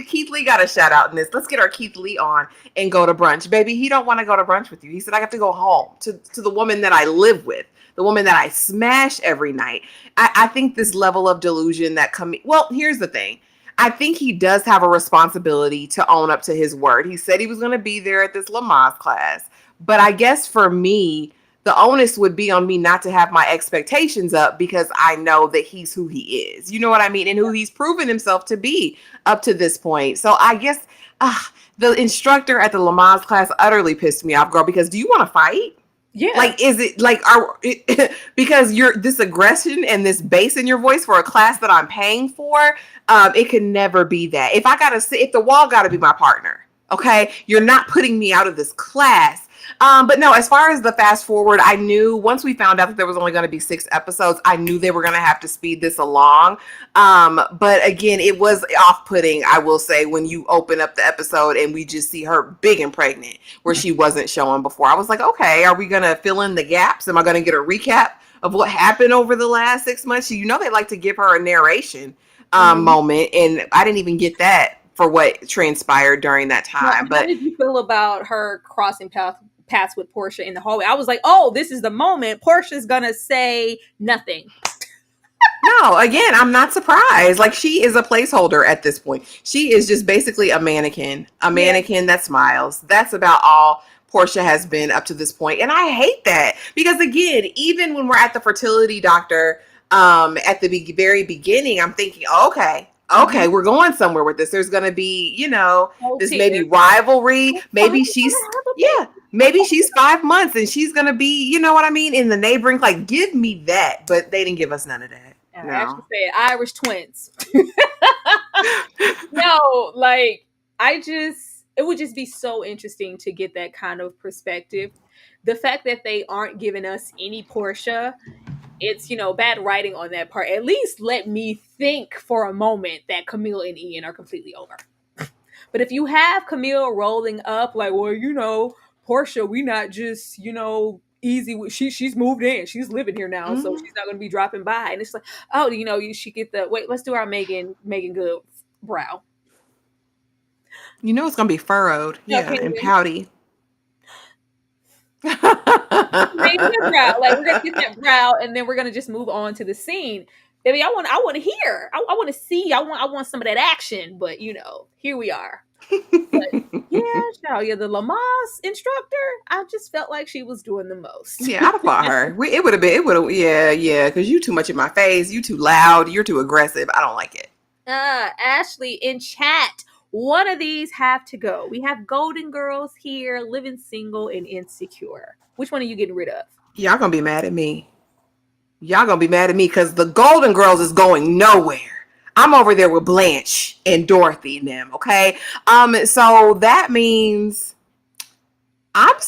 Keith Lee got a shout out in this. Let's get our Keith Lee on and go to brunch. Baby, he don't want to go to brunch with you. He said, I have to go home to the woman that I live with, the woman that I smash every night. I think this level of delusion that well, here's the thing. I think he does have a responsibility to own up to his word. He said he was going to be there at this Lamaze class. But I guess for me, the onus would be on me not to have my expectations up because I know that he's who he is. You know what I mean? And who he's proven himself to be up to this point. So I guess the instructor at the Lamaze class utterly pissed me off, girl, because do you want to fight? Yeah. Like, is it like, because you're this aggression and this bass in your voice for a class that I'm paying for, it can never be that. If the wall gotta be my partner, okay, you're not putting me out of this class. But no, as far as the fast forward, I knew once we found out that there was only going to be 6 episodes, I knew they were going to have to speed this along. But again, it was off-putting, I will say, when you open up the episode and we just see her big and pregnant where she wasn't showing before. I was like, okay, are we going to fill in the gaps? Am I going to get a recap of what happened over the last 6 months? They like to give her a narration moment, and I didn't even get that for what transpired during that time. How did you feel about her crossing paths with Porsha in the hallway? I was like, oh, this is the moment. Portia's gonna say nothing. No, again, I'm not surprised. Like, she is a placeholder at this point. She is just basically a mannequin that smiles. That's about all Porsha has been up to this point. And I hate that because, again, even when we're at the fertility doctor at the very beginning, I'm thinking, okay, we're going somewhere with this. There's going to be, this maybe rivalry. Maybe she's 5 months and she's going to be, you know what I mean, in the neighboring, like, give me that. But they didn't give us none of that. No. I actually said Irish twins. No, like, it would just be so interesting to get that kind of perspective. The fact that they aren't giving us any Porsha, it's, bad writing on that part. At least let me think for a moment that Camille and Ian are completely over. But if you have Camille rolling up like, well, Porsha, we not just, easy. She's moved in. She's living here now. So she's not going to be dropping by. And it's like, oh, you should get let's do our Megan Good brow. It's going to be furrowed. Yeah, and pouty. That brow. Like we're gonna get that brow, and then we're gonna just move on to the scene. Baby, I want to hear. I want to see. I want some of that action. But here we are. But yeah, child, yeah, the Lamaze instructor. I just felt like she was doing the most. Yeah, I'd have fought her. It would have been. It would have. Yeah, yeah. Because you too much in my face. You too loud. You're too aggressive. I don't like it. Ashley in chat. One of these have to go. We have Golden Girls here, living single and insecure. Which one are you getting rid of? Y'all gonna be mad at me. Y'all gonna be mad at me because the Golden Girls is going nowhere. I'm over there with Blanche and Dorothy and them. Okay. So that means I'm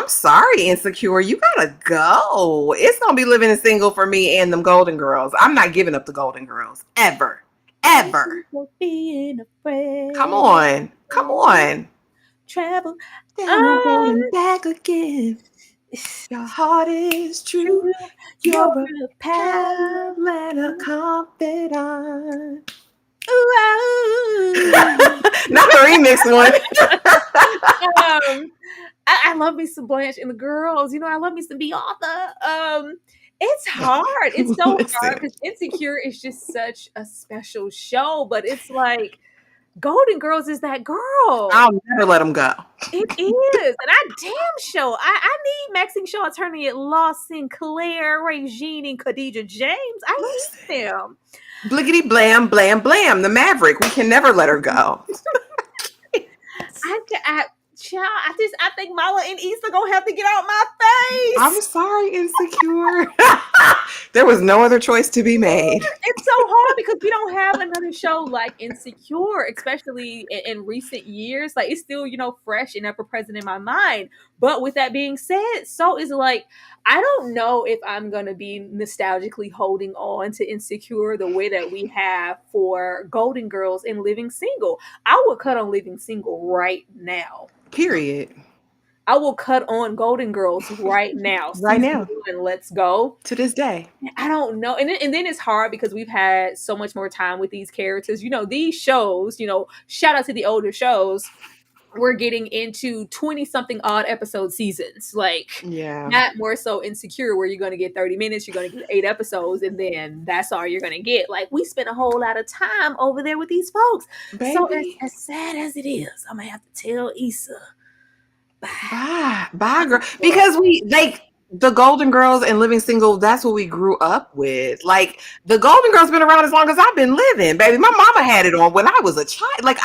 sorry, insecure. You gotta go. It's gonna be living single for me and them Golden Girls. I'm not giving up the Golden Girls ever. Ever. Being afraid. Come on. Come on. Travel. Down the road and back again. Your heart is true. You're a pal and a confidant. Not the remix one. I love me some Blanche and the girls. I love me some Beatha. It's hard. It's so hard because Insecure is just such a special show. But it's like Golden Girls is that girl. I'll never let them go. It is. And I damn sure. I need Maxine Shaw, Attorney at Law, Sinclair, Regine, and Khadijah James. I need them. Bliggity blam, blam, blam. The Maverick. We can never let her go. I think Mala and Issa gonna have to get out my face. I'm sorry, Insecure. There was no other choice to be made. It's so hard because we don't have another show like Insecure, especially in recent years. Like it's still, fresh and ever present in my mind. But with that being said, so is like I don't know if I'm gonna be nostalgically holding on to Insecure the way that we have for Golden Girls and Living Single. I would cut on Living Single right now. Period. I will cut on Golden Girls right now. Right now. And let's go. To this day. I don't know. And then it's hard because we've had so much more time with these characters. These shows, shout out to the older shows. We're getting into 20-something odd episode seasons. Like, not more so Insecure where you're going to get 30 minutes, you're going to get 8 episodes, and then that's all you're going to get. Like, we spent a whole lot of time over there with these folks. Baby. So as sad as it is, I'm going to have to tell Issa, bye, girl. Because the Golden Girls and Living Single, that's what we grew up with. Like, the Golden Girls been around as long as I've been living, baby. My mama had it on when I was a child. Like,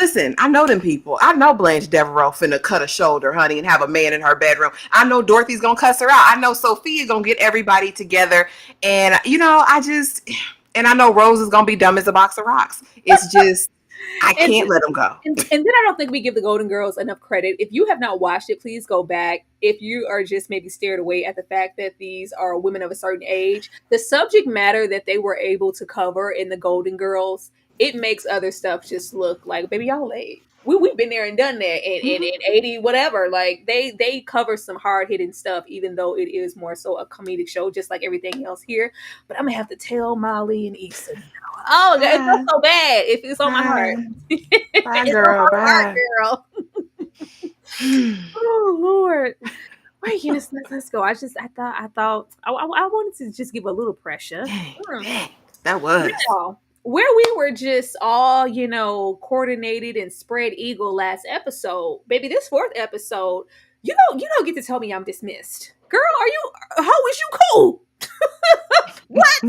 listen, I know them people. I know Blanche Devereaux finna cut a shoulder, honey, and have a man in her bedroom. I know Dorothy's gonna cuss her out. I know Sophia gonna get everybody together. And, and I know Rose is gonna be dumb as a box of rocks. It's just... I can't let them go. And then I don't think we give the Golden Girls enough credit. If you have not watched it, please go back. If you are just maybe stared away at the fact that these are women of a certain age, the subject matter that they were able to cover in the Golden Girls, it makes other stuff just look like, baby, y'all late. We've been there and done that in 80 whatever. Like they cover some hard hitting stuff, even though it is more so a comedic show, just like everything else here. But I'm gonna have to tell Molly and Issa now. Oh, it's not so bad if it's on my heart. Bye, girl. Bye, heart, girl. Oh Lord. Wait, yes, let's go. I thought I wanted to just give a little pressure. That was. Where we were just all, coordinated and spread eagle last episode, baby, this 4th episode, you don't get to tell me I'm dismissed. Girl, how is you cool? What?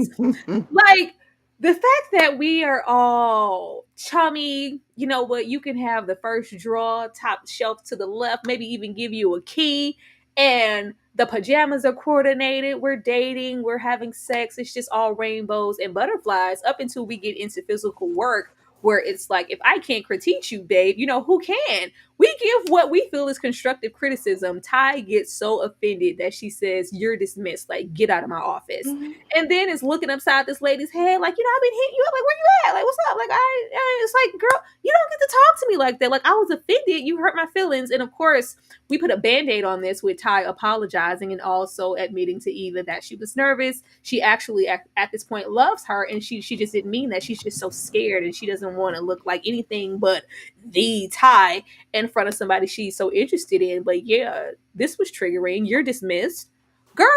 Like, the fact that we are all chummy, you can have the first drawer, top shelf to the left, maybe even give you a key, and the pajamas are coordinated. We're dating. We're having sex. It's just all rainbows and butterflies up until we get into physical work where it's like, if I can't critique you, babe, who can? We give what we feel is constructive criticism. Tai gets so offended that she says, you're dismissed. Like, get out of my office. Mm-hmm. And then is looking upside this lady's head like, I've been hitting you up. Like, where you at? Like, what's up? Like, it's like, girl, you don't get to talk to me like that. Like, I was offended. You hurt my feelings. And of course, we put a Band-Aid on this with Tai apologizing and also admitting to Eva that she was nervous. She actually, at this point, loves her. And she just didn't mean that. She's just so scared and she doesn't want to look like anything but the Tai. And in front of somebody she's so interested in. But yeah, this was triggering. You're dismissed. Girl,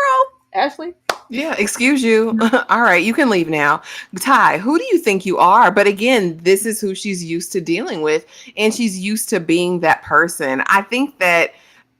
Ashley. Yeah, excuse you. All right, you can leave now. Tai, who do you think you are? But again, this is who she's used to dealing with, and she's used to being that person. I think that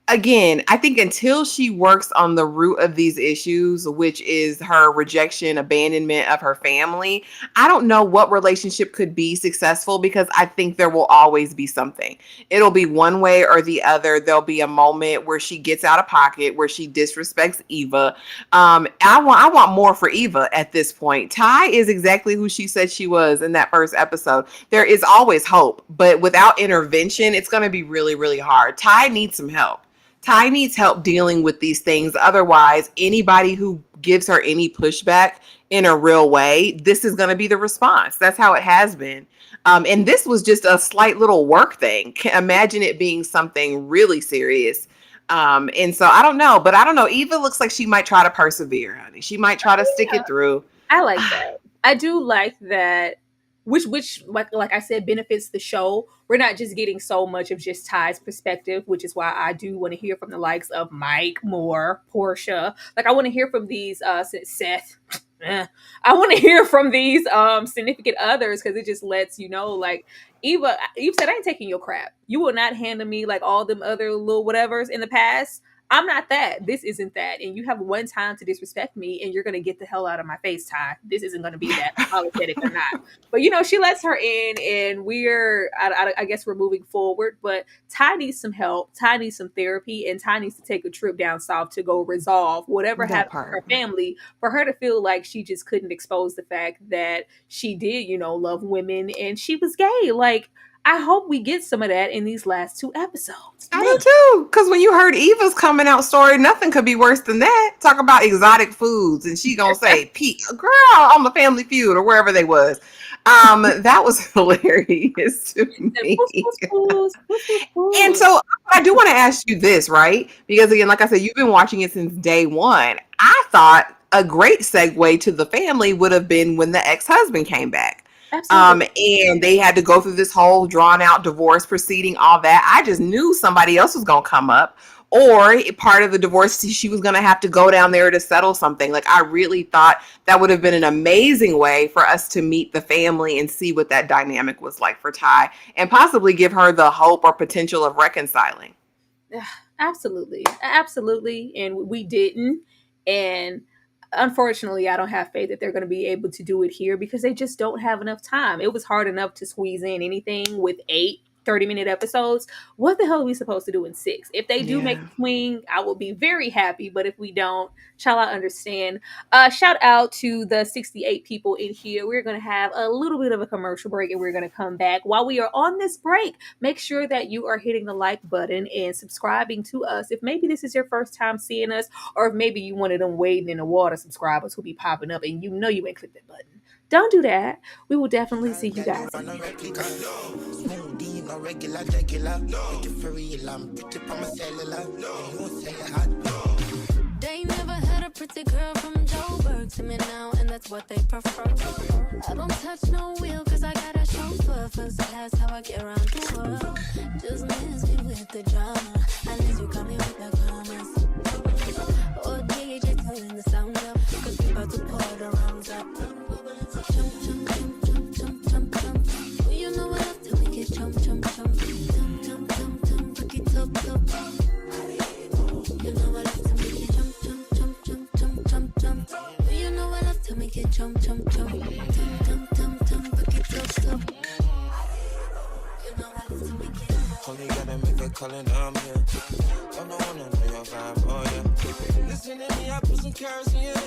again, I think until she works on the root of these issues, which is her rejection, abandonment of her family, I don't know what relationship could be successful because I think there will always be something. It'll be one way or the other. There'll be a moment where she gets out of pocket, where she disrespects Eva. I want more for Eva at this point. Tai is exactly who she said she was in that first episode. There is always hope, but without intervention, it's going to be really, really hard. Tai needs some help. Tai needs help dealing with these things. Otherwise, anybody who gives her any pushback in a real way, this is going to be the response. That's how it has been. And this was just a slight little work thing. Imagine it being something really serious. And so I don't know, but I don't know. Eva looks like she might try to persevere, honey. She might try to stick it through. I like that. I do like that. Which like I said, benefits the show. We're not just getting so much of just Ty's perspective, which is why I do want to hear from the likes of Mike, Moore, Porsha. Like I want to hear from these Seth. I want to hear from these significant others because it just lets you know, like Eva said, I ain't taking your crap. You will not handle me like all them other little whatevers in the past. I'm not that. This isn't that. And you have one time to disrespect me and you're going to get the hell out of my face, Ty. This isn't going to be that apologetic or not. But, she lets her in and I guess we're moving forward. But Ty needs some help. Ty needs some therapy. And Ty needs to take a trip down south to go resolve whatever happened to her family for her to feel like she just couldn't expose the fact that she did, love women and she was gay. Like, I hope we get some of that in these last 2 episodes. I do too, because when you heard Eva's coming out story, nothing could be worse than that. Talk about exotic foods, and she gonna say, "Pete, girl, on the Family Feud or wherever they was." That was hilarious to me. And so I do want to ask you this, right? Because again, like I said, you've been watching it since day one. I thought a great segue to the family would have been when the ex-husband came back. And they had to go through this whole drawn out divorce proceeding, all that. I just knew somebody else was going to come up, or part of the divorce, she was going to have to go down there to settle something. Like, I really thought that would have been an amazing way for us to meet the family and see what that dynamic was like for Tai and possibly give her the hope or potential of reconciling. Absolutely. And we didn't. And unfortunately, I don't have faith that they're going to be able to do it here because they just don't have enough time. It was hard enough to squeeze in anything with 8 30-minute episodes. What the hell are we supposed to do in 6? If they do make a swing, I will be very happy. But if we don't, shall I understand? Shout out to the 68 people in here. We're going to have a little bit of a commercial break and we're going to come back. While we are on this break, make sure that you are hitting the like button and subscribing to us. If maybe this is your first time seeing us, or if maybe you one of them wading in the water subscribers who be popping up and you ain't clicked that button. Don't do that. We will definitely see you guys. They never had a pretty girl from Joburg to me now, and that's what they prefer. I don't touch no wheel cause I got a chauffeur. First class, how I get around the world. Just miss me with the drama. At least you got me with the comments. Oh, DJ turn the sound up, cause we about to pour the rounds up. Jump, jump, jump, jump, jump, jump, jump. You know what up to make it jump, jump, jump. Jump, jump, jump, jump, pick it up, up. You know what up to make it jump, jump, jump, jump, jump, jump, jump. You know what up to make it jump, jump, jump. Jump, jump, jump, jump, pick it up, up. You know what up to make it. Only gotta make a call and I'm here. Oh no, no, no, your vibe, oh yeah. Listen to me, I put some kerosene in it.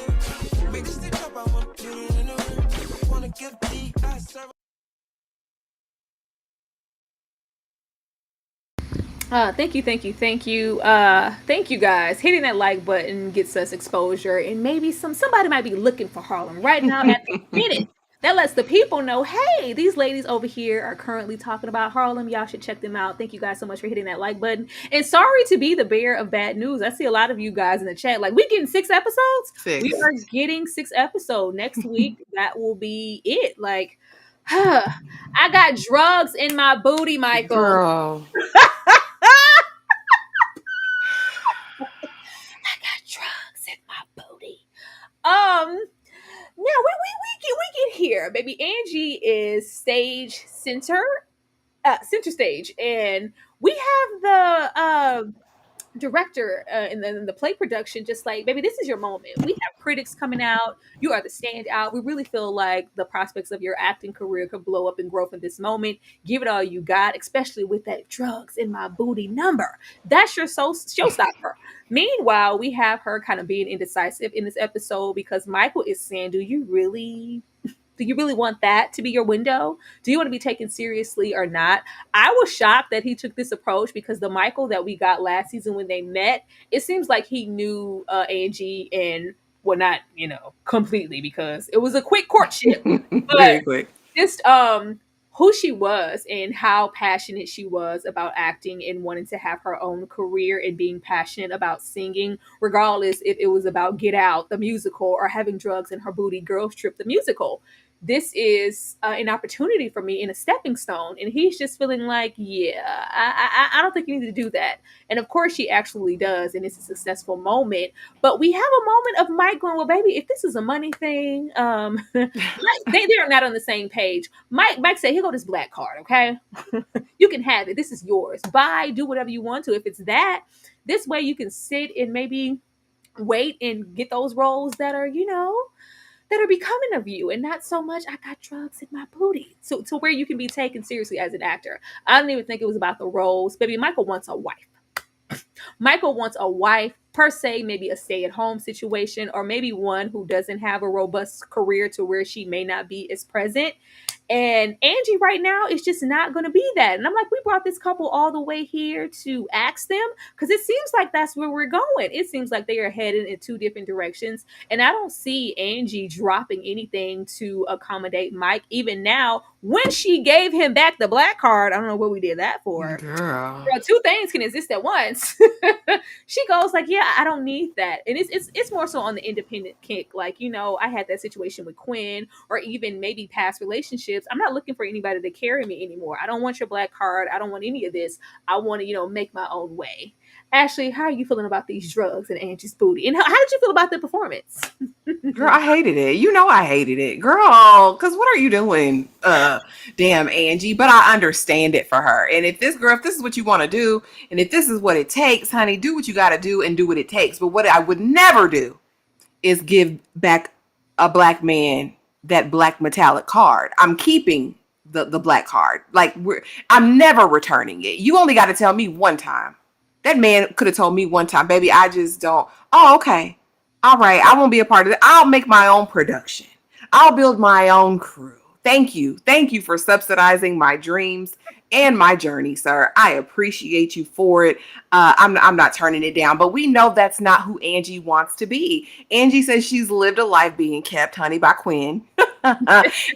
Make a stitch up, I want to put it in the room. Wanna give the I serve. Thank you. Thank you guys. Hitting that like button gets us exposure, and maybe somebody might be looking for Harlem right now at the minute. That lets the people know, hey, these ladies over here are currently talking about Harlem. Y'all should check them out. Thank you guys so much for hitting that like button. And sorry to be the bearer of bad news. I see a lot of you guys in the chat like, we getting 6 episodes? 6. We are getting 6 episodes. Next week, that will be it. Like, I got drugs in my booty, Michael. Girl. Um, Now we get here, baby. Angie is stage center stage, and we have the director in the play production just like, baby, this is your moment. We have critics coming out. You are the standout. We really feel like the prospects of your acting career could blow up and grow from this moment. Give it all you got, especially with that drugs in my booty number. That's your showstopper. Meanwhile, we have her kind of being indecisive in this episode because Michael is saying, do you really want that to be your window? Do you want to be taken seriously or not? I was shocked that he took this approach because the Michael that we got last season when they met, it seems like he knew Angie, and well, not completely, because it was a quick courtship, but Very quick. just who she was and how passionate she was about acting and wanting to have her own career and being passionate about singing, regardless if it was about Get Out the musical or having drugs in her booty Girls Trip the musical. This is an opportunity for me and a stepping stone, and he's just feeling like, yeah, I don't think you need to do that. And of course she actually does, and it's a successful moment. But we have a moment of Mike going, well, baby, if this is a money thing, they are not on the same page. Mike said, here go this black card, okay? You can have it. This is yours. Buy, do whatever you want to. If it's that, this way you can sit and maybe wait and get those roles that are, that are becoming of you, and not so much I got drugs in my booty. So to where you can be taken seriously as an actor. I don't even think it was about the roles. Baby, Michael wants a wife. Michael wants a wife, per se, maybe a stay-at-home situation, or maybe one who doesn't have a robust career to where she may not be as present. And Angie right now is just not going to be that. And I'm like, we brought this couple all the way here to ask them because it seems like that's where we're going. It seems like they are headed in two different directions. And I don't see Angie dropping anything to accommodate Mike, even now when she gave him back the black card. I don't know what we did that for. Girl. Girl, two things can exist at once. She goes like, yeah, I don't need that. And it's more so on the independent kick. Like, I had that situation with Quinn, or even maybe past relationships. I'm not looking for anybody to carry me anymore. I don't want your black card. I don't want any of this. I want to, make my own way. Ashley, how are you feeling about these drugs and Angie's booty? And how did you feel about the performance? Girl, I hated it. I hated it. Girl, because what are you doing? Damn, Angie. But I understand it for her. And if this is what you want to do, and if this is what it takes, honey, do what you got to do and do what it takes. But what I would never do is give back a black man that black metallic card. I'm keeping the black card. Like, I'm never returning it. You only got to tell me one time. That man could have told me one time, baby, I just don't. Oh, okay. All right, I won't be a part of it. I'll make my own production. I'll build my own crew. Thank you. Thank you for subsidizing my dreams and my journey, sir. I appreciate you for it. I'm not turning it down, but we know that's not who Angie wants to be. Angie says she's lived a life being kept, honey, by Quinn.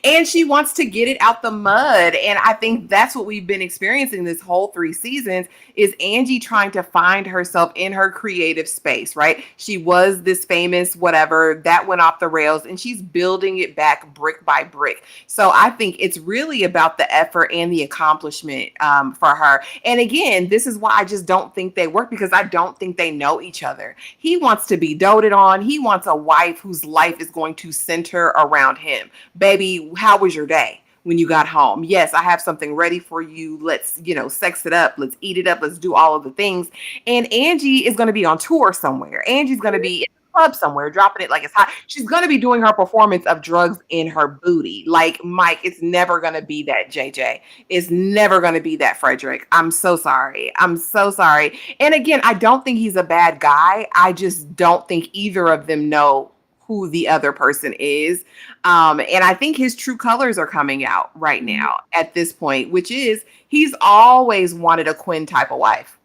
And she wants to get it out the mud. And I think that's what we've been experiencing this whole 3 seasons is Angie trying to find herself in her creative space, right? She was this famous whatever that went off the rails, and she's building it back brick by brick. So I think it's really about the effort and the accomplishment for her. And again, this is why I just don't think they work, because I don't think they know each other. He wants to be doted on. He wants a wife whose life is going to center around him. Baby, how was your day when you got home? Yes, I have something ready for you. Let's, sex it up. Let's eat it up. Let's do all of the things. And Angie is going to be on tour somewhere. Angie's going to be in a club somewhere, dropping it like it's hot. She's going to be doing her performance of drugs in her booty. Like, Mike, it's never going to be that, JJ. It's never going to be that, Frederick. I'm so sorry. I'm so sorry. And again, I don't think he's a bad guy. I just don't think either of them know who the other person is. And I think his true colors are coming out right now at this point, which is he's always wanted a Quinn type of wife.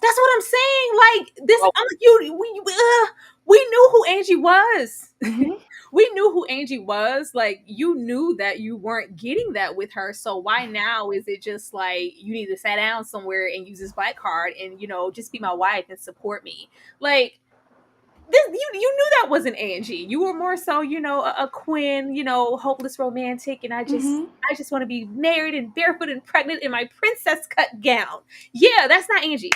That's what I'm saying. Like this, I'm like, we knew who Angie was. Mm-hmm. We knew who Angie was. Like, you knew that you weren't getting that with her. So why now is it just like you need to sit down somewhere and use this black card and just be my wife and support me? Like, this, you knew that wasn't Angie. You were more so, a Quinn, hopeless romantic, and I just want to be married and barefoot and pregnant in my princess cut gown. Yeah, that's not Angie.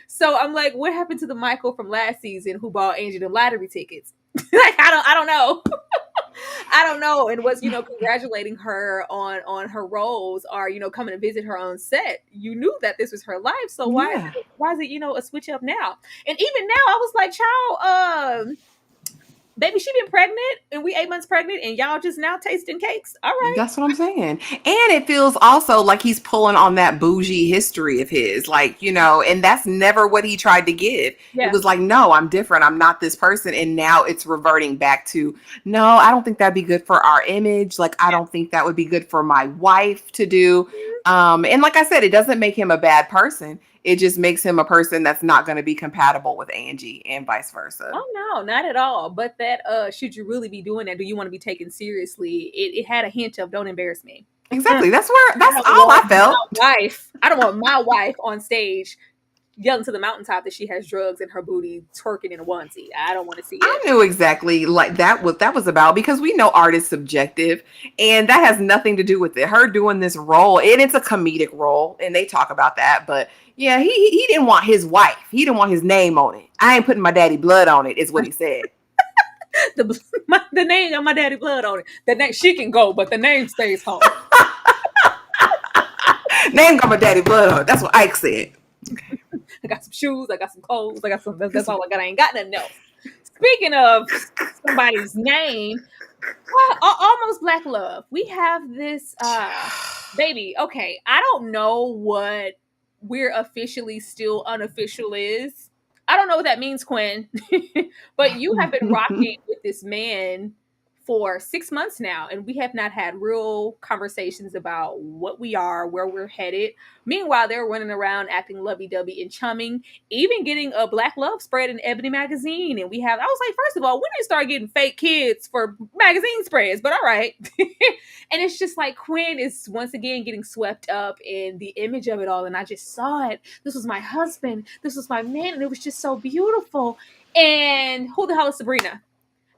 So I'm like, what happened to the Michael from last season who bought Angie the lottery tickets? Like I don't know. I don't know. And was, congratulating her on her roles, or, coming to visit her on set. You knew that this was her life. So Yeah. why is it, a switch up now? And even now I was like, child, baby, she been pregnant and we 8 months pregnant and y'all just now tasting cakes. All right. That's what I'm saying. And it feels also like he's pulling on that bougie history of his, like, and that's never what he tried to give. It Yeah. was like, no, I'm different. I'm not this person. And now it's reverting back to, no, I don't think that'd be good for our image. Like, I don't think that would be good for my wife to do. And like I said, it doesn't make him a bad person. It just makes him a person that's not going to be compatible with Angie and vice versa. Oh no, not at all. But that should you really be doing that? Do you want to be taken seriously? It had a hint of don't embarrass me. Exactly. That's I don't all I want felt. my wife. I don't want my wife on stage yelling to the mountaintop that she has drugs in her booty, twerking in a onesie. I don't want to see I it. knew exactly like that what that was about, because we know art is subjective and that has nothing to do with it. Her doing this role, and it's a comedic role, and they talk about that, but yeah, he didn't want his wife. He didn't want his name on it. I ain't putting my daddy blood on it, is what he said. The name of my daddy blood on it. The name, she can go, but the name stays home. Name got my daddy blood on it. That's what Ike said. I got some shoes. I got some clothes. I got some. That's all I got. I ain't got nothing else. Speaking of somebody's name, almost black love. We have this baby. Okay, I don't know what we're officially still unofficial is. I don't know what that means, Quinn. But you have been rocking with this man for 6 months now, and we have not had real conversations about what we are, where we're headed. Meanwhile, they're running around acting lovey-dovey and chumming, even getting a black love spread in Ebony magazine. And I was like, first of all, when did they start getting fake kids for magazine spreads? But all right. And it's just like Quinn is once again getting swept up in the image of it all. And I just saw it. This was my husband. This was my man. And it was just so beautiful. And who the hell is Sabrina?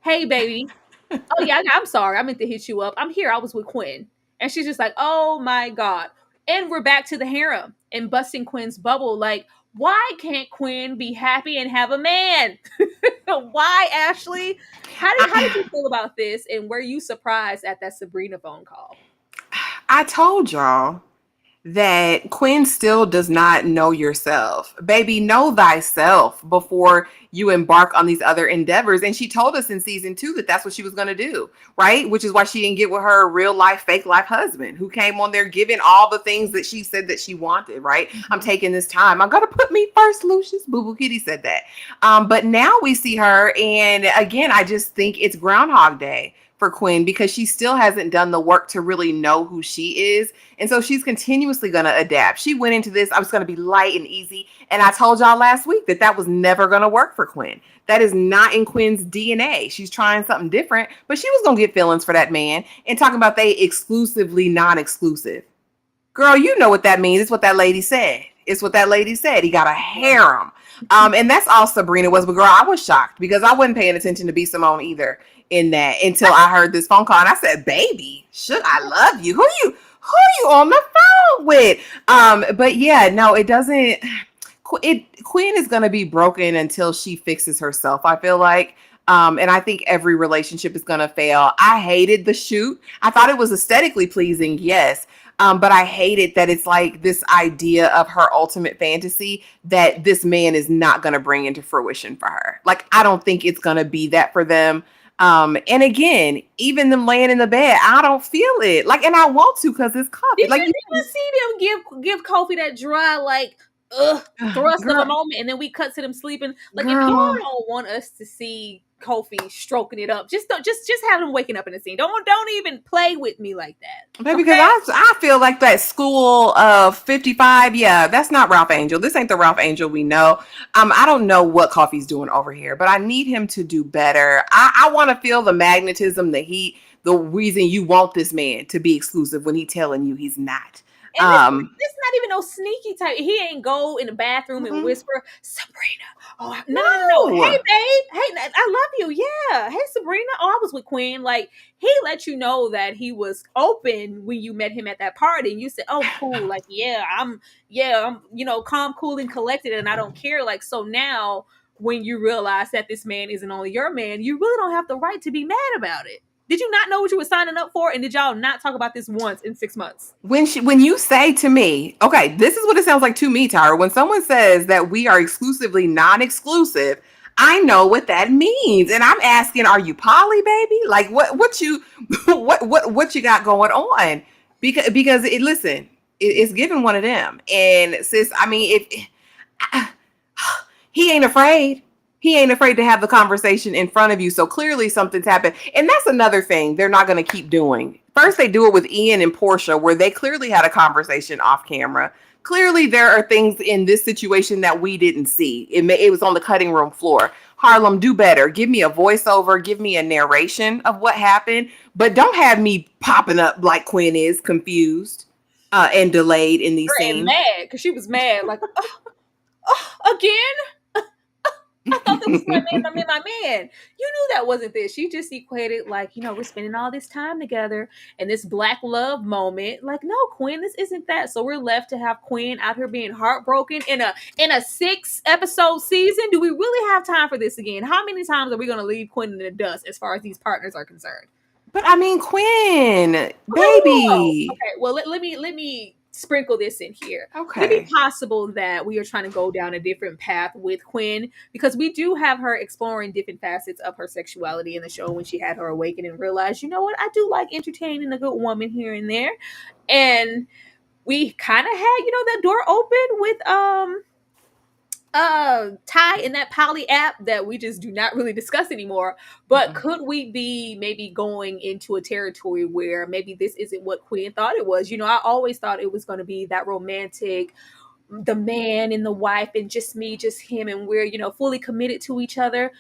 Hey, baby. Oh yeah, I'm sorry. I meant to hit you up. I'm here. I was with Quinn. And she's just like, oh my God. And we're back to the harem and busting Quinn's bubble. Like, why can't Quinn be happy and have a man? Why, Ashley? How did you feel about this? And were you surprised at that Sabrina phone call? I told y'all that Quinn still does not know yourself. Baby, know thyself before you embark on these other endeavors. And she told us in season 2 that that's what she was going to do, right? Which is why she didn't get with her real life, fake life husband who came on there giving all the things that she said that she wanted, right? I'm taking this time. I'm going to put me first, Lucius. Boo Boo Kitty said that. But now we see her. And again, I just think it's Groundhog Day for Quinn, because she still hasn't done the work to really know who she is. And so she's continuously going to adapt. She went into this, I was going to be light and easy. And I told y'all last week that that was never going to work for Quinn. That is not in Quinn's DNA. She's trying something different, but she was going to get feelings for that man and talking about they exclusively non-exclusive. Girl, you know what that means. It's what that lady said. It's what that lady said. He got a harem. And that's all Sabrina was. But girl, I was shocked because I wasn't paying attention to B. Simone either in that until I heard this phone call. And I said, baby, should I love you? Who you on the phone with? But yeah, no, it doesn't. Quinn is going to be broken until she fixes herself, I feel like. And I think every relationship is going to fail. I hated the shoot. I thought it was aesthetically pleasing, yes. But I hated that it's like this idea of her ultimate fantasy that this man is not going to bring into fruition for her. Like, I don't think it's going to be that for them. And again, even them laying in the bed, I don't feel it. Like, and I want to because it's Kofi. Did Like, you even see them give Kofi that dry, like, thrust of a moment, and then we cut to them sleeping? Like, if y'all don't want us to see Kofi stroking it up, just have him waking up in the scene. Don't even play with me like that. Baby, because I feel like that school of 55, yeah, that's not Ralph Angel. This ain't the Ralph Angel we know. I don't know what Coffee's doing over here, but I need him to do better. I want to feel the magnetism, the heat, the reason you want this man to be exclusive when he's telling you he's not. And it's not even no sneaky type. He ain't go in the bathroom and whisper, Sabrina. Oh, no. Hey, babe. Hey, I love you. Yeah. Hey, Sabrina. Oh, I was with Quinn. Like, he let you know that he was open when you met him at that party. And you said, oh, cool. Like, I'm calm, cool, and collected, and I don't care. Like, so now when you realize that this man isn't only your man, you really don't have the right to be mad about it. Did you not know what you were signing up for? And did y'all not talk about this once in 6 months? When you say to me, okay, this is what it sounds like to me, Tyra. When someone says that we are exclusively non-exclusive, I know what that means, and I'm asking, are you poly, baby? Like what you what you got going on? Because it listen, it's giving one of them, and sis, I mean, if he ain't afraid. He ain't afraid to have the conversation in front of you. So clearly something's happened. And that's another thing they're not going to keep doing. First, they do it with Ian and Porsha, where they clearly had a conversation off camera. Clearly, there are things in this situation that we didn't see. It was on the cutting room floor. Harlem, do better. Give me a voiceover. Give me a narration of what happened. But don't have me popping up like Quinn is, confused and delayed in these And scenes. mad, because she was mad. Like, again? I thought that was my man. You knew that wasn't this. She just equated, like, we're spending all this time together and this black love moment. Like, no, Quinn, this isn't that. So we're left to have Quinn out here being heartbroken in a 6-episode season. Do we really have time for this again? How many times are we going to leave Quinn in the dust as far as these partners are concerned? But I mean, Quinn, baby. Okay, well, let me sprinkle this in here. Okay. Could it be possible that we are trying to go down a different path with Quinn? Because we do have her exploring different facets of her sexuality in the show when she had her awaken and realized, you know what, I do like entertaining a good woman here and there. And we kind of had, that door open with Tai in that poly app that we just do not really discuss anymore. But could we be maybe going into a territory where maybe this isn't what Quinn thought it was? I always thought it was going to be that romantic, the man and the wife and just me, just him, and we're, fully committed to each other.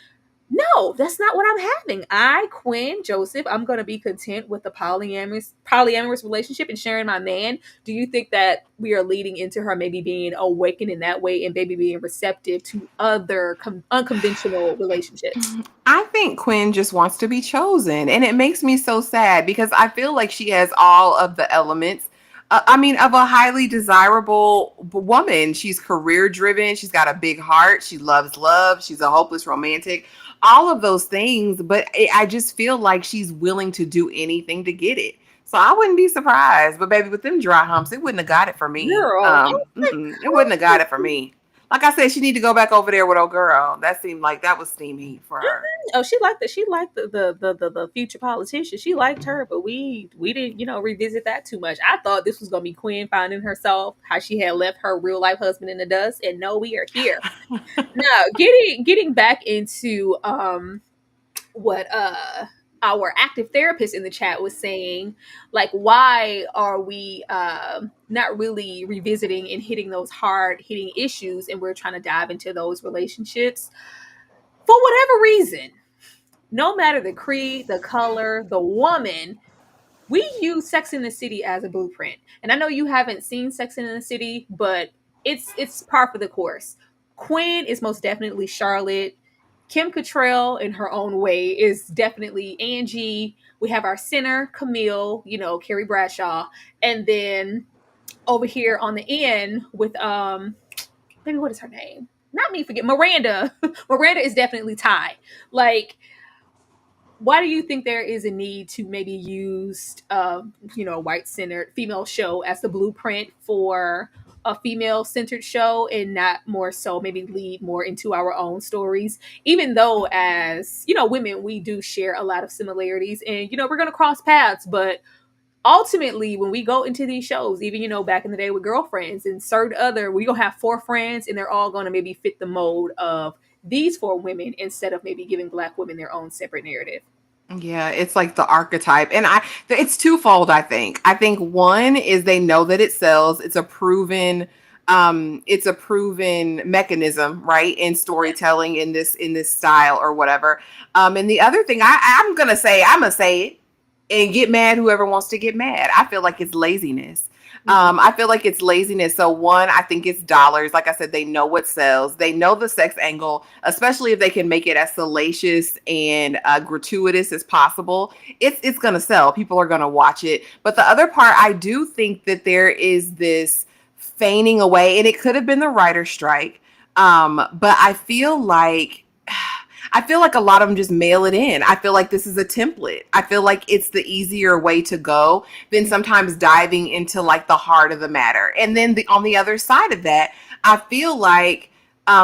No, that's not what I'm having. Quinn, Joseph, I'm going to be content with the polyamorous relationship and sharing my man. Do you think that we are leading into her maybe being awakened in that way and maybe being receptive to other unconventional relationships? I think Quinn just wants to be chosen. And it makes me so sad because I feel like she has all of the elements. Of a highly desirable woman. She's career driven. She's got a big heart. She loves love. She's a hopeless romantic. All of those things. But I just feel like she's willing to do anything to get it. So I wouldn't be surprised. But baby, with them dry humps, it wouldn't have got it for me. Girl, it wouldn't have got it for me. Like I said, she need to go back over there with old girl. That seemed like that was steam heat for her. Oh, she liked that. She liked the future politician. She liked her, but we didn't, revisit that too much. I thought this was gonna be Quinn finding herself, how she had left her real life husband in the dust, and no, we are here. Now, getting back into what our active therapist in the chat was saying, like, why are we not really revisiting and hitting those hard hitting issues, and we're trying to dive into those relationships for whatever reason, no matter the creed, the color, the woman. We use Sex in the City as a blueprint. And I know you haven't seen Sex in the City, but it's par for the course. Quinn is most definitely Charlotte. Kim Cattrall, in her own way, is definitely Angie. We have our center, Camille, Carrie Bradshaw. And then over here on the end with, maybe what is her name? Not me, forget Miranda. Miranda is definitely Tai. Like, why do you think there is a need to maybe use, a white-centered female show as the blueprint for a female-centered show and not more so maybe lead more into our own stories? Even though as, women, we do share a lot of similarities and, we're going to cross paths, but ultimately, when we go into these shows, even, back in the day with Girlfriends and certain other, we're going to have 4 friends and they're all going to maybe fit the mold of these 4 women instead of maybe giving Black women their own separate narrative. Yeah, it's like the archetype. And it's twofold, I think. I think one is they know that it sells. It's a proven mechanism, right, in storytelling in this style or whatever. And the other thing I'm gonna say it and get mad whoever wants to get mad. I feel like it's laziness. I feel like it's laziness. So one, I think it's dollars. Like I said, they know what sells. They know the sex angle, especially if they can make it as salacious and gratuitous as possible. It's going to sell. People are going to watch it. But the other part, I do think that there is this feigning away, and it could have been the writer's strike. But I feel like a lot of them just mail it in. I feel like this is a template. I feel like it's the easier way to go than sometimes diving into like the heart of the matter. And then on the other side of that, I feel like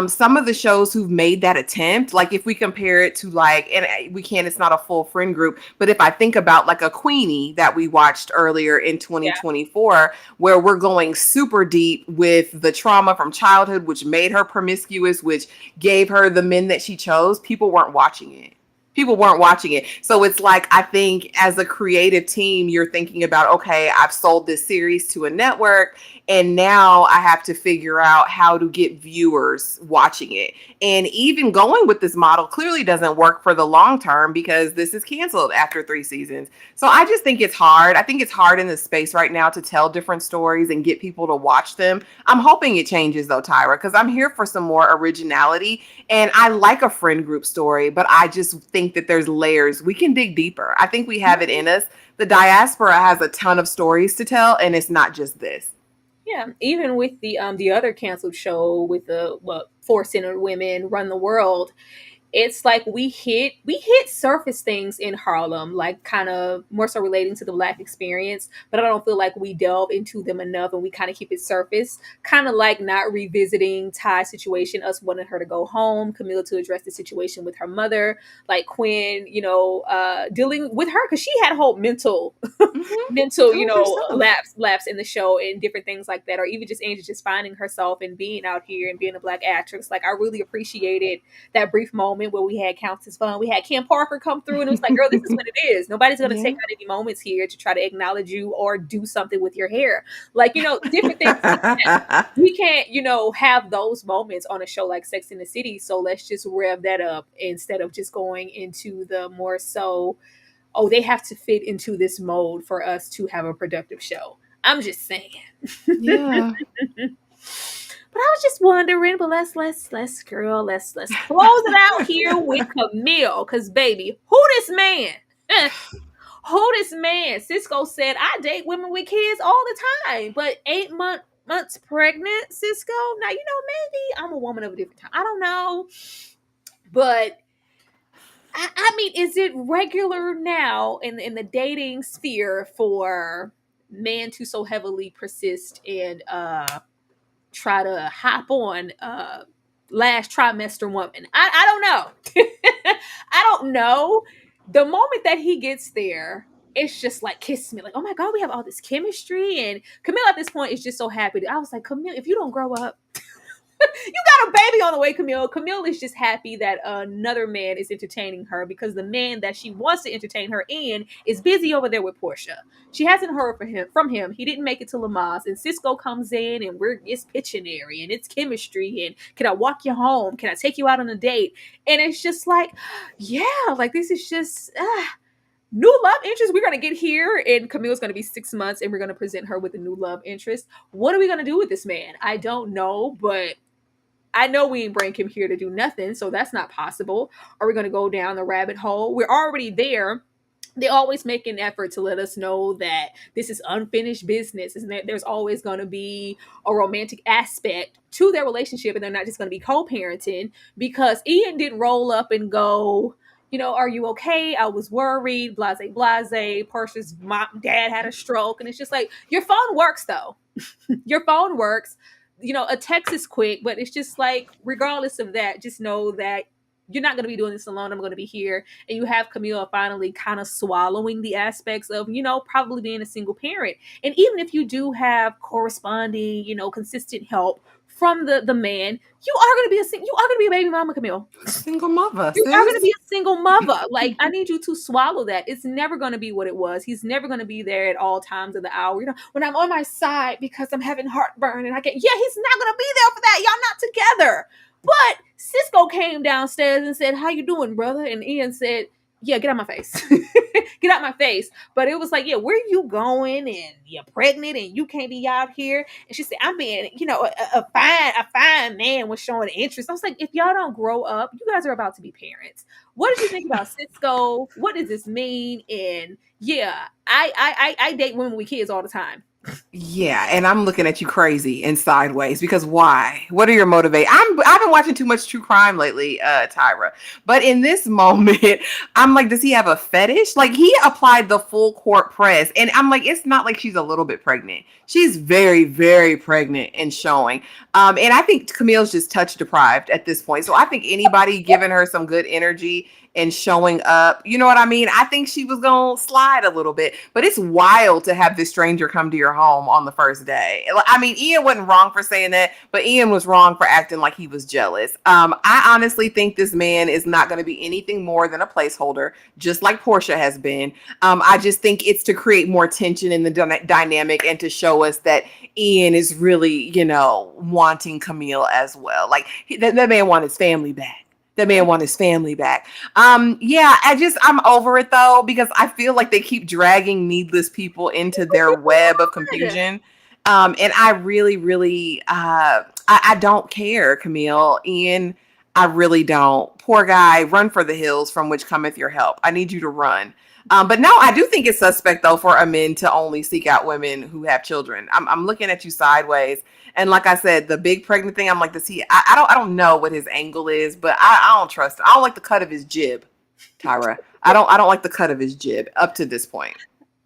some of the shows who've made that attempt, like if we compare it to like, and we can't, it's not a full friend group, but if I think about like a Queenie that we watched earlier in 2024, where we're going super deep with the trauma from childhood, which made her promiscuous, which gave her the men that she chose, people weren't watching it. People weren't watching it. So it's like, I think as a creative team, you're thinking about, okay, I've sold this series to a network, and now I have to figure out how to get viewers watching it. And even going with this model clearly doesn't work for the long term because this is canceled after 3 seasons. So I just think it's hard. I think it's hard in this space right now to tell different stories and get people to watch them. I'm hoping it changes though, Tyra, because I'm here for some more originality. And I like a friend group story, but I just think that there's layers. We can dig deeper. I think we have it in us. The diaspora has a ton of stories to tell, and it's not just this. Yeah, even with the other canceled show with the what 4 Centered Women Run the World, it's like we hit surface things in Harlem, like kind of more so relating to the Black experience, but I don't feel like we delve into them enough, and we kind of keep it surface, kind of like not revisiting Ty's situation, us wanting her to go home, Camille to address the situation with her mother, like Quinn, dealing with her because she had a whole mental mental, Deal with yourself. lapse in the show and different things like that, or even just Angie just finding herself and being out here and being a Black actress. Like I really appreciated that brief moment where we had Counts as Fun. We had Kim Parker come through, and it was like, girl, this is what it is. Nobody's gonna take Yeah. out any moments here to try to acknowledge you or do something with your hair. Like, different things like that. We can't, have those moments on a show like Sex in the City. So let's just rev that up instead of just going into the more so, oh, they have to fit into this mode for us to have a productive show. I'm just saying. Yeah. But I was just wondering, but let's close it out here with Camille. Cause baby, who this man? Who this man? Cisco said, I date women with kids all the time, but 8 months pregnant, Cisco. Now, maybe I'm a woman of a different time. I don't know. But I mean, is it regular now in the dating sphere for men to so heavily persist and try to hop on last trimester woman? I don't know. I don't know. The moment that he gets there, it's just like kiss me, like, oh my god, we have all this chemistry. And Camille at this point is just so happy. I was like, Camille, if you don't grow up, you got a baby on the way, Camille. Camille is just happy that another man is entertaining her because the man that she wants to entertain her in is busy over there with Porsha. She hasn't heard from him. He didn't make it to Lamaze, and Cisco comes in, and it's Pictionary, and it's chemistry, and can I walk you home? Can I take you out on a date? And it's just like, yeah, like this is just new love interest we're going to get here, and Camille's going to be 6 months, and we're going to present her with a new love interest. What are we going to do with this man? I don't know, but I know we ain't bring him here to do nothing, so that's not possible. Are we going to go down the rabbit hole? We're already there. They always make an effort to let us know that this is unfinished business, and that there's always going to be a romantic aspect to their relationship, and they're not just going to be co-parenting, because Ian didn't roll up and go, are you okay? I was worried, blase, blase. Porsha's dad had a stroke, and it's just like, your phone works though. Your phone works. A text is quick, but it's just like, regardless of that, just know that you're not going to be doing this alone. I'm going to be here. And you have Camille finally kind of swallowing the aspects of, probably being a single parent. And even if you do have corresponding, consistent help from the man, you are going to be a baby mama, Camille. Single mother. You are going to be a single mother. Like, I need you to swallow that. It's never going to be what it was. He's never going to be there at all times of the hour. When I'm on my side because I'm having heartburn and he's not going to be there for that. Y'all not together. But Cisco came downstairs and said, how you doing, brother? And Ian said, yeah, get out my face. Get out my face. But it was like, yeah, where you going? And you're pregnant and you can't be out here. And she said, I'm being, a fine man was showing interest. I was like, if y'all don't grow up, you guys are about to be parents. What did you think about Cisco? What does this mean? And yeah, I date women with kids all the time. Yeah, and I'm looking at you crazy and sideways because why? What are your motivate? I've been watching too much true crime lately, Tyra. But in this moment, I'm like, does he have a fetish? Like he applied the full court press, and I'm like, it's not like she's a little bit pregnant. She's very, very pregnant and showing. And I think Camille's just touch deprived at this point. So I think anybody giving her some good energy and showing up, you know what I mean? I think she was gonna slide a little bit, but it's wild to have this stranger come to your home on the first day. I mean, Ian wasn't wrong for saying that, but Ian was wrong for acting like he was jealous. I honestly think this man is not going to be anything more than a placeholder, just like Porsha has been. I just think it's to create more tension in the dynamic and to show us that Ian is really, wanting Camille as well. Like that man wants his family back. The man want his family back. Yeah, I'm over it though, because I feel like they keep dragging needless people into their web of confusion. And I really, really, I don't care, Camille. Ian, I really don't. Poor guy, run for the hills from which cometh your help. I need you to run. But no, I do think it's suspect though for a man to only seek out women who have children. I'm looking at you sideways. And like I said, the big pregnant thing, I'm like, does he? I don't know what his angle is, but I don't trust it. I don't like the cut of his jib, Tyra. I don't like the cut of his jib up to this point.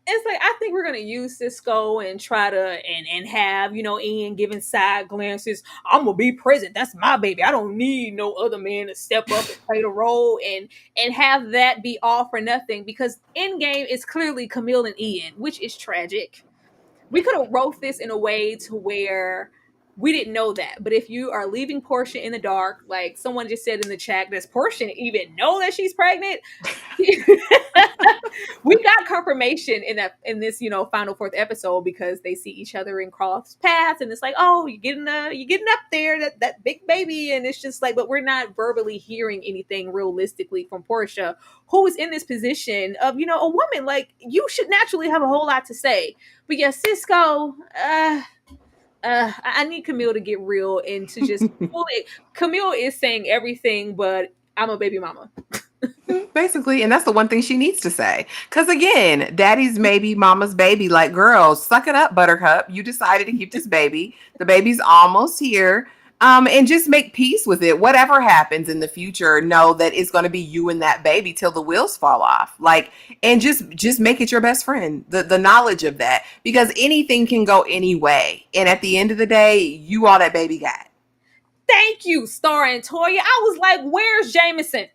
It's like I think we're gonna use Cisco and try to and have Ian giving side glances. I'm gonna be present. That's my baby. I don't need no other man to step up and play the role and have that be all for nothing, because Endgame is clearly Camille and Ian, which is tragic. We could have wrote this in a way to where we didn't know that. But if you are leaving Porsha in the dark, like someone just said in the chat, does Porsha even know that she's pregnant? We got confirmation in this final fourth episode, because they see each other in cross paths, and it's like, oh, you're getting up there, that big baby, and it's just like, but we're not verbally hearing anything realistically from Porsha, who is in this position of a woman. Like, you should naturally have a whole lot to say. But yeah, Cisco, I need Camille to get real and to just fully. Camille is saying everything, but I'm a baby mama. Basically, and that's the one thing she needs to say. Because again, daddy's maybe mama's baby. Like, girl, suck it up, Buttercup. You decided to keep this baby. The baby's almost here. And just make peace with it. Whatever happens in the future, know that it's going to be you and that baby till the wheels fall off. Like, and just make it your best friend. The knowledge of that, because anything can go any way. And at the end of the day, you all that baby got. Thank you, Star and Toya. I was like, where's Jameson?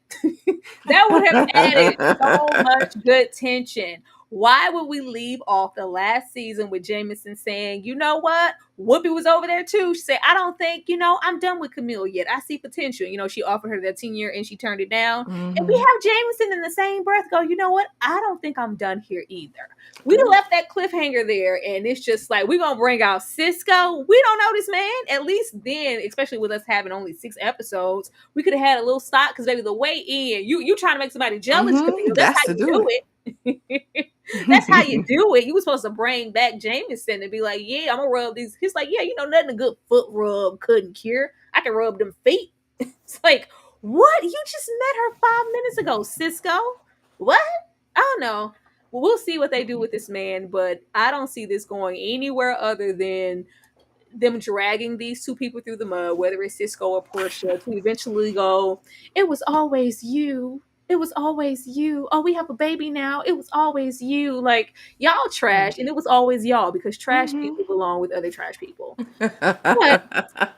That would have added so much good tension. Why would we leave off the last season with Jameson saying, you know what? Whoopi was over there too. She said, I don't think, I'm done with Camille yet. I see potential. She offered her that 10-year and she turned it down. Mm-hmm. And we have Jameson in the same breath go, you know what? I don't think I'm done here either. We left that cliffhanger there, and it's just like, we're going to bring out Cisco. We don't know this man. At least then, especially with us having only 6 episodes, we could have had a little stock, because maybe the way in, you trying to make somebody jealous, Camille. That's how you do it. That's how you do it. You were supposed to bring back Jameson and be like, yeah, I'm gonna rub these. He's like, yeah, nothing a good foot rub couldn't cure. I can rub them feet. It's like, what? You just met her 5 minutes ago, Cisco. What? I don't know. Well, we'll see what they do with this man, but I don't see this going anywhere other than them dragging these two people through the mud, whether it's Cisco or Porsha, to eventually go, it was always you. It was always you. Oh, we have a baby now. It was always you. Like, y'all trash, and it was always y'all, because trash people belong with other trash people. But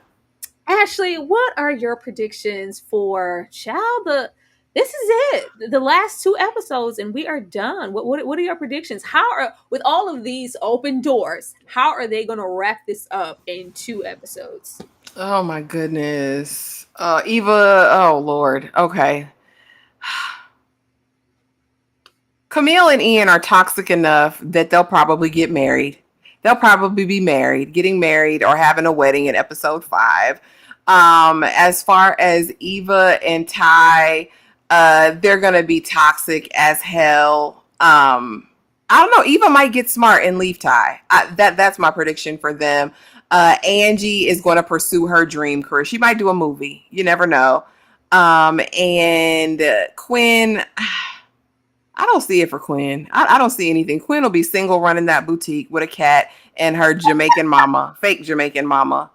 Ashley, what are your predictions for this is it, the last 2 episodes, and we are done. What are your predictions? With all of these open doors, how are they going to wrap this up in 2 episodes? Oh my goodness, Eva. Oh Lord. Okay. Camille and Ian are toxic enough that they'll probably get married. They'll probably be married, getting married, or having a wedding in episode 5. As far as Eva and Tai, they're gonna be toxic as hell. I don't know. Eva might get smart and leave Tai. That's my prediction for them. Angie is going to pursue her dream career. She might do a movie. You never know. And Quinn, I don't see it for Quinn. I don't see anything. Quinn will be single running that boutique with a cat and her Jamaican mama, fake Jamaican mama,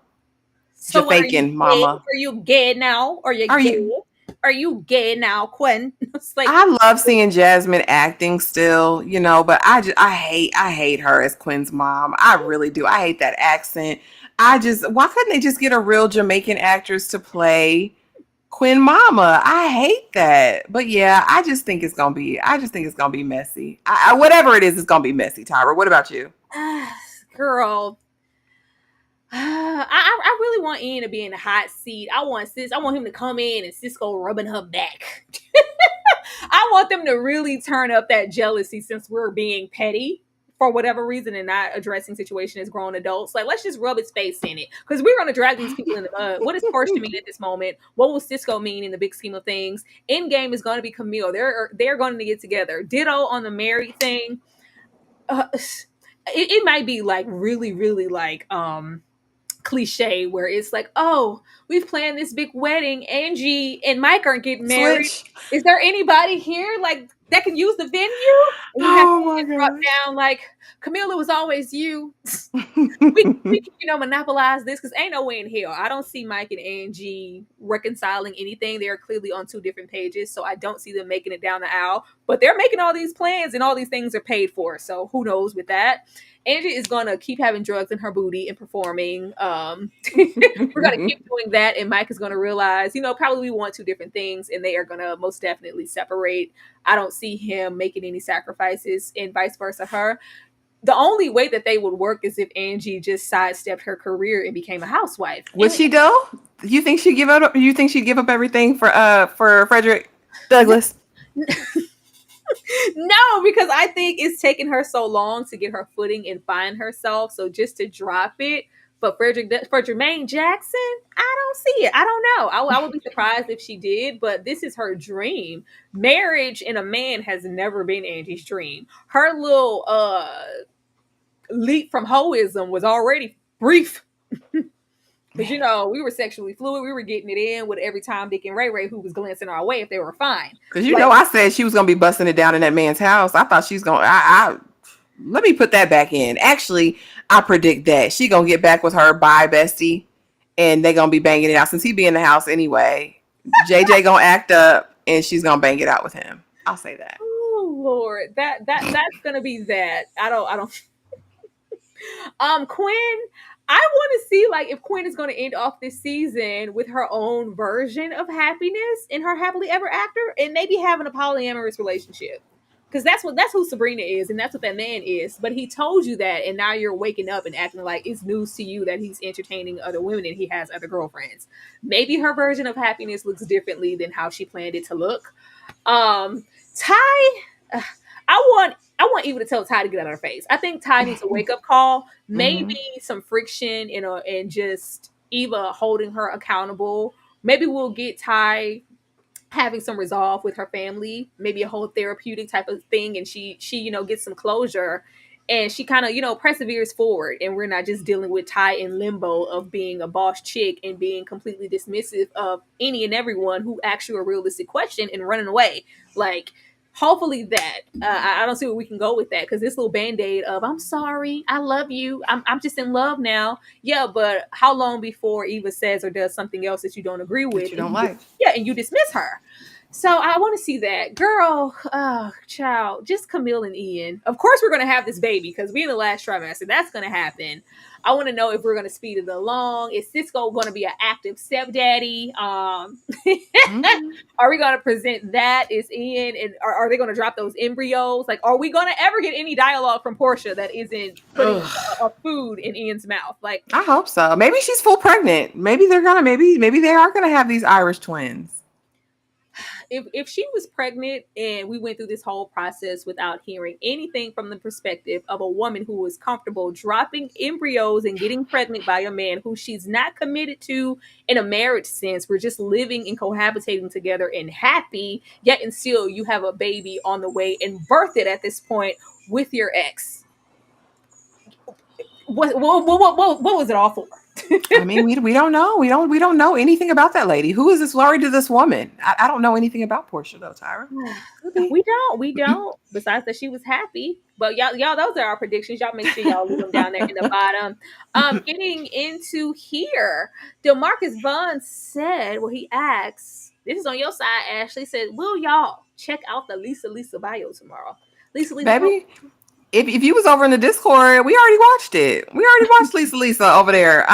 So what are you Jafakin gay? mama. Are you gay now? Are you Are gay? you? Are you gay now, Quinn? It's like, I love seeing Jasmine acting still, but I hate her as Quinn's mom. I really do. I hate that accent. Why couldn't they just get a real Jamaican actress to play Quinn Mama? I hate that. But yeah, I just think it's gonna be messy. Whatever it is, it's gonna be messy, Tyra. What about you? girl, I really want Ian to be in the hot seat. I want him to come in and Cisco rubbing her back. I want them to really turn up that jealousy since we're being petty for whatever reason and not addressing situation as grown adults. Like, let's just rub its face in it because we're going to drag these people in the mud. What does Porsha mean at this moment? What will Cisco mean in the big scheme of things? Endgame is going to be Camille. They're going to get together. Ditto on the married thing. It might be like really, really like cliche where it's like, oh, we've planned this big wedding. Angie and Mike aren't getting married. Switch. Is there anybody here like that can use the venue? And you have Oh to my just drop gosh. down like, Camilla, was always you. We can, monopolize this because ain't no way in hell. I don't see Mike and Angie reconciling anything. They're clearly on two different pages, so I don't see them making it down the aisle. But they're making all these plans and all these things are paid for. So who knows with that? Angie is gonna keep having drugs in her booty and performing. We're gonna keep doing that, and Mike is gonna realize, probably we want two different things, and they are gonna most definitely separate. I don't see him making any sacrifices, and vice versa. Her, the only way that they would work is if Angie just sidestepped her career and became a housewife. Would she though? You think she'd give up? You think she'd give up everything for Frederick Douglass? No, because I think it's taken her so long to get her footing and find herself. So just to drop it for Jermaine Jackson, I don't see it. I don't know. I would be surprised if she did, but this is her dream. Marriage and a man has never been Angie's dream. Her little leap from hoism was already brief. Because, we were sexually fluid. We were getting it in with every Tom, Dick, and Ray Ray who was glancing our way if they were fine. Because I said she was going to be busting it down in that man's house. I thought she's going to... Let me put that back in. Actually, I predict that she going to get back with her bye bestie, and they going to be banging it out. Since he be in the house anyway, JJ going to act up, and she's going to bang it out with him. I'll say that. Oh, Lord. That's going to be that. I don't... Quinn... I want to see like if Quinn is going to end off this season with her own version of happiness in her happily ever after, and maybe having a polyamorous relationship, because that's who Sabrina is, and that's what that man is. But he told you that, and now you're waking up and acting like it's news to you that he's entertaining other women and he has other girlfriends. Maybe her version of happiness looks differently than how she planned it to look. Tai, I want Eva to tell Tai to get out of her face. I think Tai needs a wake up call. Maybe some friction, and just Eva holding her accountable. Maybe we'll get Tai having some resolve with her family. Maybe a whole therapeutic type of thing, and she gets some closure, and she kind of perseveres forward. And we're not just dealing with Tai in limbo of being a boss chick and being completely dismissive of any and everyone who asks you a realistic question and running away. Like, hopefully that I don't see where we can go with that, because this little band-aid of I'm sorry, I love you, I'm just in love now. Yeah, but how long before Eva says or does something else that you don't agree with, that you don't like? And you dismiss her? So I want to see that. Girl, child, just Camille and Ian. Of course we're going to have this baby because we're in the last trimester. That's going to happen. I want to know if we're going to speed it along. Is Cisco going to be an active stepdaddy? Are we going to present that? Is Ian, and are they going to drop those embryos? Like, are we going to ever get any dialogue from Porsha that isn't putting a food in Ian's mouth? Like, I hope so. Maybe she's full pregnant. Maybe they are gonna have these Irish twins. If she was pregnant and we went through this whole process without hearing anything from the perspective of a woman who was comfortable dropping embryos and getting pregnant by a man who she's not committed to in a marriage sense, we're just living and cohabitating together and happy, yet and still you have a baby on the way and birth it at this point with your ex. What was it all for? I mean, we don't know. We don't know anything about that lady. Who is this Laurie to this woman? I don't know anything about Porsha though, Tyra. Could be. We don't. Besides that, she was happy. But y'all, those are our predictions. Y'all make sure y'all leave them down there in the bottom. Getting into here, Demarcus Vaughn said, well, he asks, this is on your side, Ashley, said, will y'all check out the Lisa bio tomorrow? Lisa, Baby, if you was over in the Discord, we already watched it. We already watched Lisa over there.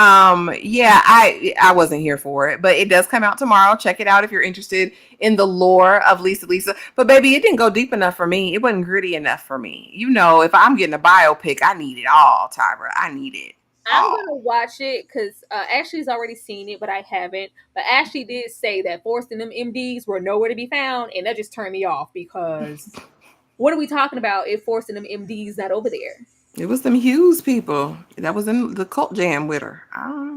Yeah, I wasn't here for it, but it does come out tomorrow. Check it out if you're interested in the lore of Lisa. But baby, it didn't go deep enough for me. It wasn't gritty enough for me. You know, if I'm getting a biopic, I need it all, Tyra. I need it. I'm gonna watch it because Ashley's already seen it, but I haven't. But Ashley did say that Forrest and them MDs were nowhere to be found, and that just turned me off because what are we talking about if Forrest and them MDs not over there? It was them Hughes people that was in the cult jam with her.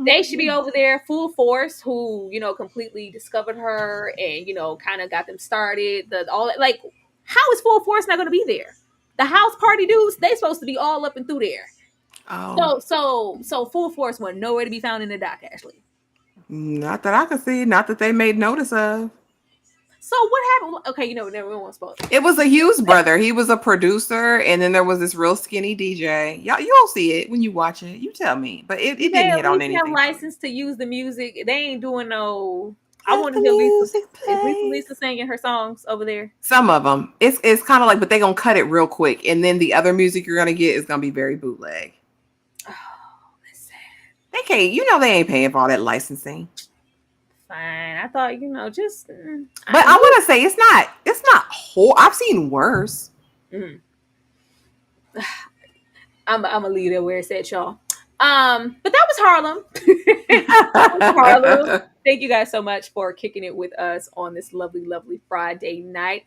They should be over there, full force. Who completely discovered her and kind of got them started. How is full force not going to be there? The house party dudes, they supposed to be all up and through there. Oh. So full force went nowhere to be found in the doc, Ashley. Not that I could see. Not that they made notice of. So what happened? Okay, never won't spoil. It was a Hughes brother. He was a producer, and then there was this real skinny DJ. You'll see it when you watch it. You tell me, but it didn't hit on anything. They have license to use the music. They ain't doing no. I want to hear Lisa singing her songs over there. Some of them. It's kind of like, but they gonna cut it real quick, and then the other music you're gonna get is gonna be very bootleg. Oh, that's sad. They can't. They ain't paying for all that licensing. Fine. I thought just. But I want to say it's not. I've seen worse. I'm gonna leave it where it's at, y'all. But that was HARLEM. HARLEM. Thank you guys so much for kicking it with us on this lovely, lovely Friday night.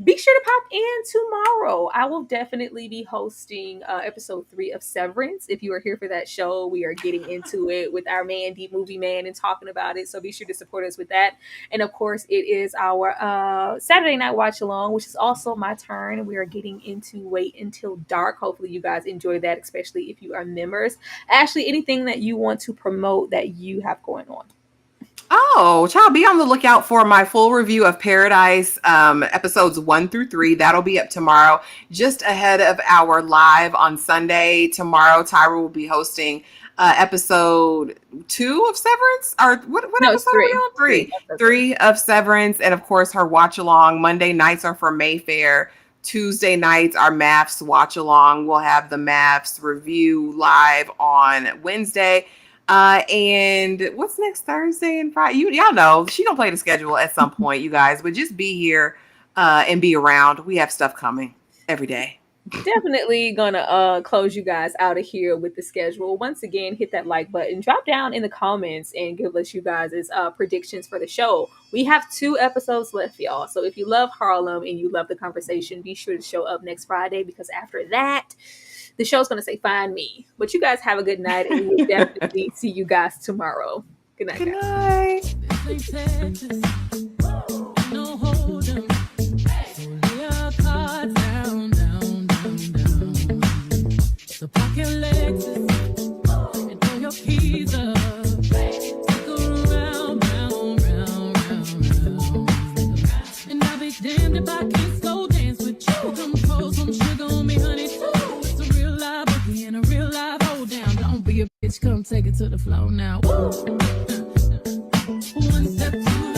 Be sure to pop in tomorrow. I will definitely be hosting episode 3 of Severance. If you are here for that show, we are getting into it with our man, Deep Movie Man, and talking about it. So be sure to support us with that. And of course, it is our Saturday night watch along, which is also my turn. We are getting into Wait Until Dark. Hopefully you guys enjoy that, especially if you are members. Ashley, anything that you want to promote that you have going on? Oh, child, be on the lookout for my full review of Paradise episodes 1 through 3. That'll be up tomorrow, just ahead of our live on Sunday. Tomorrow, Tyra will be hosting episode 2 of Severance. Or what episode are we on? 3 of Severance. And of course, her watch along. Monday nights are for Mayfair. Tuesday nights are Maths watch along. We'll have the Maths review live on Wednesday. And what's next Thursday and Friday? Y'all know she gonna play the schedule at some point, you guys. But just be here and be around. We have stuff coming every day. Definitely gonna close you guys out of here with the schedule. Once again, hit that like button, drop down in the comments, and give us you guys' predictions for the show. We have 2 episodes left, y'all. So if you love HARLEM and you love the conversation, be sure to show up next Friday, because after that, the show's going to say, find me. But you guys have a good night, and we'll definitely see you guys tomorrow. Good night, guys. Damned if I can't slow dance with you. Come pour some sugar on me, honey, too. It's a real live boogie and a real live hold down. Don't be a bitch, come take it to the floor now. Woo. 1 step, 2